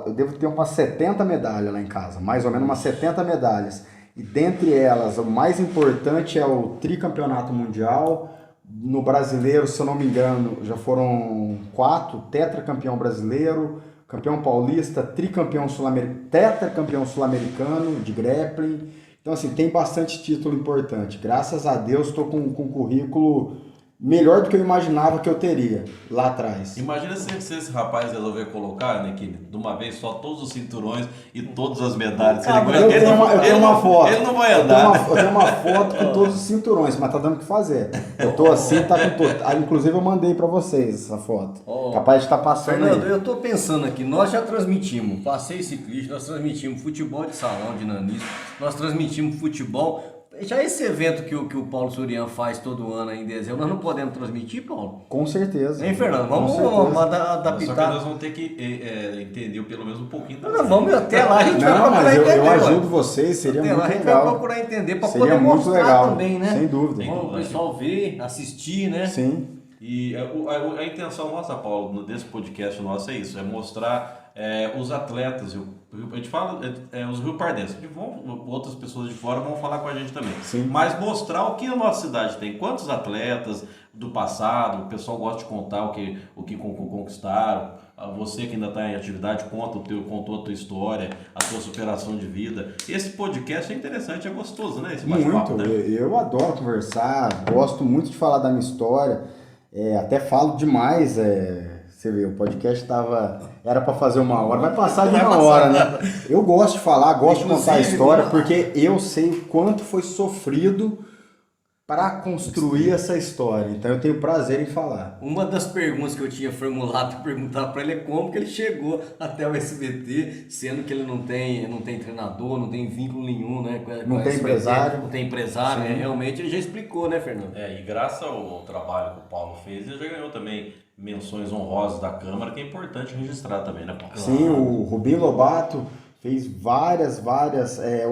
eu devo ter umas 70 medalhas lá em casa, mais ou menos umas 70 medalhas. E dentre elas, o mais importante é o tricampeonato mundial. No brasileiro, se eu não me engano, já foram 4, tetracampeão brasileiro, campeão paulista, tetracampeão sul-americano de grappling. Então, assim, tem bastante título importante. Graças a Deus, estou com um currículo melhor do que eu imaginava que eu teria lá atrás. Imagina se esse rapaz resolver colocar, né, que de uma vez só todos os cinturões e todas as medalhas. Eu tenho uma foto. Ele não vai andar. Eu tenho uma foto com todos os cinturões, mas tá dando o que fazer. Eu tô assim, tá com todo. Inclusive eu mandei pra vocês essa foto. Capaz de estar passando Fernando, aí. eu tô pensando aqui, nós já transmitimos passeio ciclista, nós transmitimos futebol de salão, de nanismo, nós transmitimos futebol. Já esse evento que o Paulo Surian faz todo ano em dezembro, nós não podemos transmitir, Paulo? Com certeza. Hein, Fernando? Vamos adaptar. Só que nós vamos ter que entender pelo menos um pouquinho. Vamos até lá, a gente vai procurar mas entender. Eu ajudo vocês, seria até muito lá, legal. A gente vai procurar entender para seria poder muito mostrar legal, também, né? Sem dúvida. Bom, o pessoal ver, assistir, né? Sim. E a intenção nossa, Paulo, desse podcast nosso é isso, é mostrar os atletas, a gente fala, os riopardenses, outras pessoas de fora vão falar com a gente também. Sim. Mas mostrar o que a nossa cidade tem, quantos atletas do passado, o pessoal gosta de contar o que conquistaram. Você que ainda está em atividade, contou a tua história, a tua superação de vida. Esse podcast é interessante, é gostoso, né? Esse bate-papo, Muito, né? eu adoro conversar, gosto muito de falar da minha história, até falo demais, você vê, o podcast era para fazer 1 hora, vai passar de 1 hora, né? Eu gosto de falar, gosto de contar a história, porque eu sei o quanto foi sofrido para construir essa história, então eu tenho prazer em falar. Uma das perguntas que eu tinha formulado para perguntar para ele é como que ele chegou até o SBT, sendo que ele não tem treinador, não tem vínculo nenhum, né? Não tem empresário. Não tem empresário, né? Realmente ele já explicou, né, Fernando? E graças ao trabalho que o Paulo fez, ele já ganhou também menções honrosas da Câmara, que é importante registrar também, né, Paulo? Sim, o Rubinho Lobato fez várias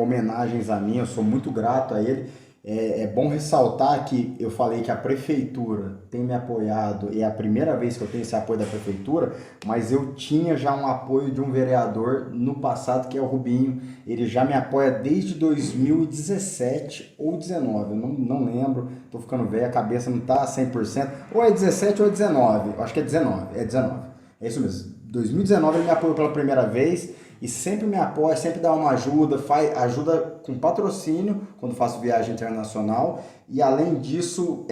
homenagens a mim, eu sou muito grato a ele. É bom ressaltar que eu falei que a prefeitura tem me apoiado e é a primeira vez que eu tenho esse apoio da prefeitura, mas eu tinha já um apoio de um vereador no passado, que é o Rubinho. Ele já me apoia desde 2017 ou 19, eu não lembro, tô ficando velho, a cabeça não tá 100%, ou é 17 ou é 19, eu acho que é 19, é isso mesmo. 2019 ele me apoiou pela primeira vez e sempre me apoia, sempre dá uma ajuda, ajuda com patrocínio quando faço viagem internacional e além disso,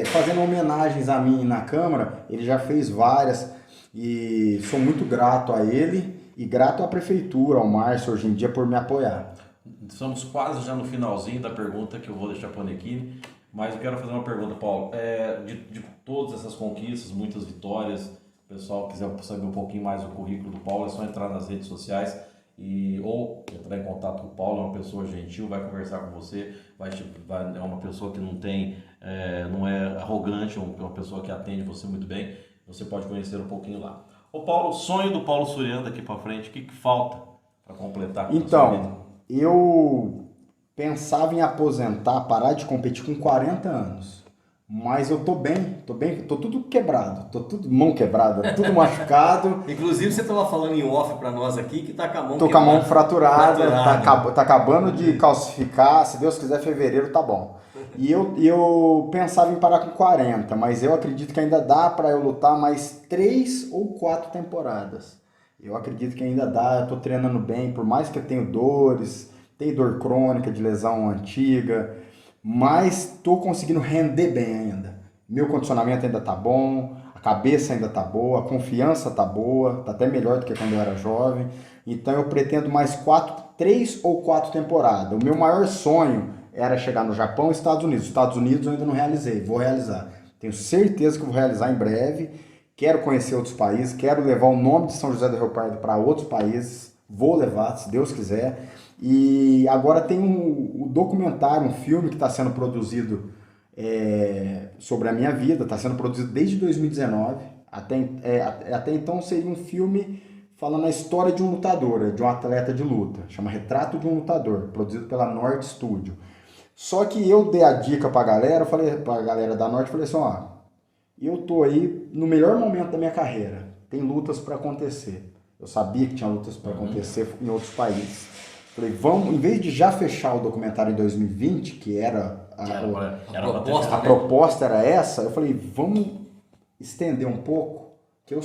fazendo homenagens a mim na Câmara, ele já fez várias e sou muito grato a ele e grato à Prefeitura, ao Márcio hoje em dia por me apoiar. Estamos quase já no finalzinho da pergunta que eu vou deixar para o Nequini, mas eu quero fazer uma pergunta, Paulo. De todas essas conquistas, muitas vitórias, o pessoal quiser saber um pouquinho mais do currículo do Paulo, é só entrar nas redes sociais ou entrar em contato com o Paulo. É uma pessoa gentil, vai conversar com você, é uma pessoa que não é arrogante, é uma pessoa que atende você muito bem. Você pode conhecer um pouquinho lá. Ô Paulo, sonho do Paulo Surian daqui para frente, o que falta para completar? Então, eu pensava em aposentar, parar de competir com 40 anos. Mas eu tô bem, tô tudo quebrado, tô tudo mão quebrada, tudo machucado. Inclusive você estava falando em off para nós aqui que tá com a mão Tô com a mão fraturada. Tá acabando de calcificar, se Deus quiser fevereiro tá bom. E eu pensava em parar com 40, mas eu acredito que ainda dá para eu lutar mais 3 ou 4 temporadas. Eu acredito que ainda dá, eu tô treinando bem, por mais que eu tenha dores, tenho dor crônica de lesão antiga, mas estou conseguindo render bem ainda. Meu condicionamento ainda tá bom, a cabeça ainda tá boa, a confiança tá boa, tá até melhor do que quando eu era jovem. Então eu pretendo mais 3 ou 4 temporadas. O meu maior sonho era chegar no Japão e Estados Unidos. Estados Unidos eu ainda não realizei, vou realizar. Tenho certeza que vou realizar em breve. Quero conhecer outros países, quero levar o nome de São José do Rio Pardo para outros países. Vou levar, se Deus quiser. E agora tem um documentário, um filme que está sendo produzido sobre a minha vida, está sendo produzido desde 2019. Até então seria um filme falando a história de um lutador, de um atleta de luta. Chama Retrato de um Lutador, produzido pela Norte Studio. Só que eu dei a dica pra galera, pra galera da Norte, falei assim, eu tô aí no melhor momento da minha carreira, tem lutas para acontecer. Eu sabia que tinha lutas para acontecer em outros países. Falei, em vez de já fechar o documentário em 2020, que era a proposta era essa, eu falei, vamos estender um pouco, que eu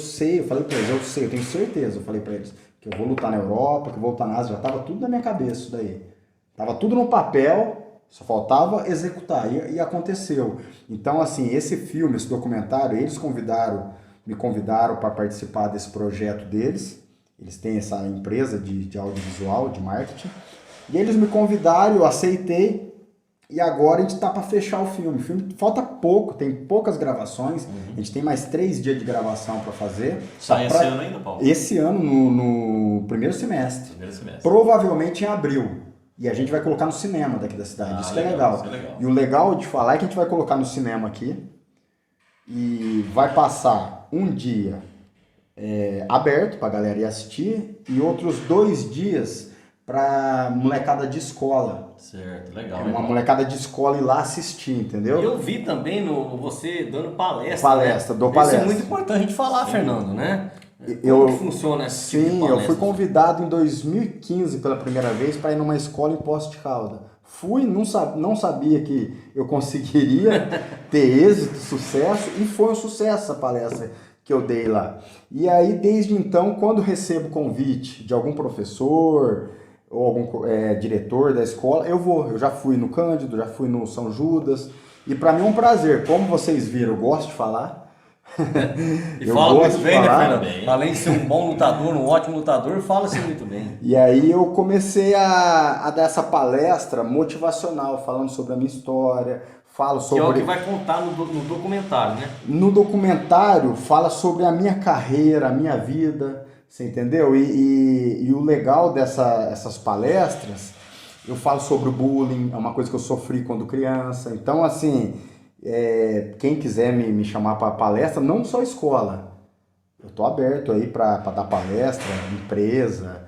falei para eles, eu tenho certeza, eu falei para eles, que eu vou lutar na Europa, que eu vou lutar na Ásia, já tava tudo na minha cabeça isso daí. Tava tudo no papel, só faltava executar, e aconteceu. Então, assim, esse filme, esse documentário, eles me convidaram para participar desse projeto deles. Eles têm essa empresa de audiovisual, de marketing. E eles me convidaram, eu aceitei. E agora a gente está para fechar o filme. O filme falta pouco, tem poucas gravações. A gente tem mais 3 dias de gravação para fazer. Sai esse ano ainda, Paulo? Esse ano, no primeiro semestre. Provavelmente em abril. E a gente vai colocar no cinema daqui da cidade. Isso que é legal. E o legal de falar é que a gente vai colocar no cinema aqui. E vai passar um dia aberto para a galera ir assistir e outros 2 dias para molecada de escola. Certo, legal. Uma molecada de escola ir lá assistir, entendeu? Eu vi também você dando palestra. Dou palestra. Isso é muito importante a gente falar, Fernando, né? Como que funciona esse tipo de Sim, eu palestra? fui convidado em 2015 pela primeira vez para ir numa escola em Poços de Caldas. Fui, não sabia que eu conseguiria ter êxito, sucesso, e foi um sucesso essa palestra que eu dei lá. E aí, desde então, quando recebo convite de algum professor ou algum diretor da escola, eu vou. Eu já fui no Cândido, já fui no São Judas, e para mim é um prazer. Como vocês viram, eu gosto de falar. E Eu fala gosto muito de bem, né, falar. Fernando? Além de ser um bom lutador, um ótimo lutador, fala-se muito bem. E aí eu comecei a dar essa palestra motivacional, falando sobre a minha história, falo Que é o sobre... que vai contar no documentário, né? No documentário fala sobre a minha carreira, a minha vida, você entendeu? E o legal dessas palestras, eu falo sobre o bullying, é uma coisa que eu sofri quando criança. Então, assim, quem quiser me chamar para palestra, não só escola, eu tô aberto aí para dar palestra, empresa,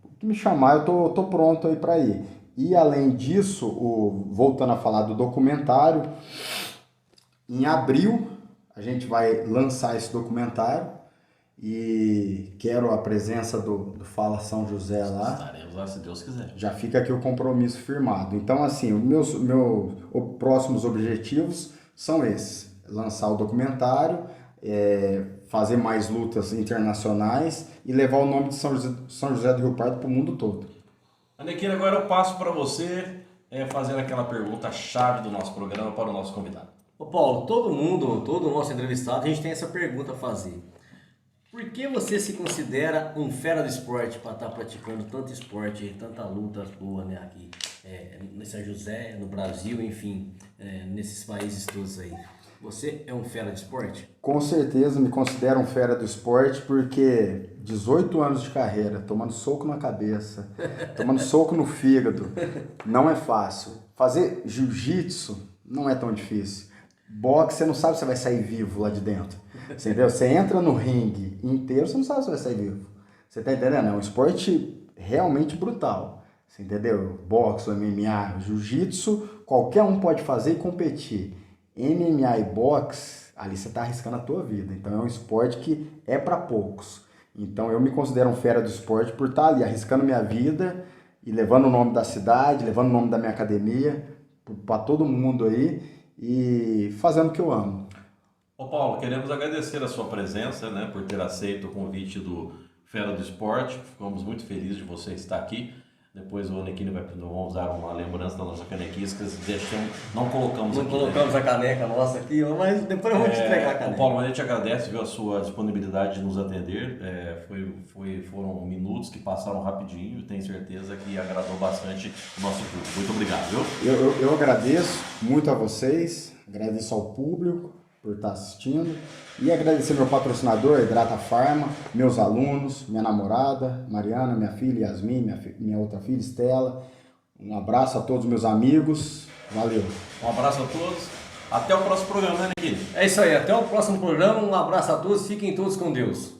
o que me chamar, eu tô pronto aí para ir. E além disso, voltando a falar do documentário, em abril a gente vai lançar esse documentário e quero a presença do Fala São José lá. Estaremos lá, se Deus quiser. Já fica aqui o compromisso firmado. Então, assim, os meus próximos objetivos são esses: lançar o documentário, fazer mais lutas internacionais e levar o nome de São José do Rio Pardo para o mundo todo. Anequina, agora eu passo para você fazer aquela pergunta-chave do nosso programa para o nosso convidado. Ô Paulo, todo nosso entrevistado, a gente tem essa pergunta a fazer. Por que você se considera um fera do esporte para estar praticando tanto esporte, tanta luta boa, né, aqui em São José, no Brasil, enfim, nesses países todos aí? Você é um fera do esporte? Com certeza me considero um fera do esporte porque 18 anos de carreira, tomando soco na cabeça, tomando soco no fígado, não é fácil. Fazer jiu-jitsu não é tão difícil. Boxe, você não sabe se você vai sair vivo lá de dentro. Você entendeu? Você entra no ringue inteiro, você não sabe se vai sair vivo. Você tá entendendo? É um esporte realmente brutal. Você entendeu? Boxe, MMA, jiu-jitsu, qualquer um pode fazer e competir. MMA e boxe, ali você tá arriscando a tua vida. Então é um esporte que é para poucos. Então eu me considero um fera do esporte por estar ali arriscando minha vida e levando o nome da cidade, levando o nome da minha academia para todo mundo aí e fazendo o que eu amo. Ô Paulo, queremos agradecer a sua presença, né, por ter aceito o convite do Fera do Esporte. Ficamos muito felizes de você estar aqui. Depois o Anequine vamos usar uma lembrança da nossa canequiscas. Não colocamos Não aqui. colocamos a caneca nossa aqui, mas depois eu vou te entregar a caneca. Paulo, a gente agradece, viu, a sua disponibilidade de nos atender. Foram minutos que passaram rapidinho e tenho certeza que agradou bastante o nosso público. Muito obrigado, viu? Eu agradeço muito a vocês, agradeço ao público por estar assistindo e agradecer meu patrocinador, Hidrata Farma, meus alunos, minha namorada, Mariana, minha filha Yasmin, minha outra filha Estela. Um abraço a todos meus amigos, valeu. Um abraço a todos, até o próximo programa, né, Anequine? É isso aí, até o próximo programa, um abraço a todos, fiquem todos com Deus.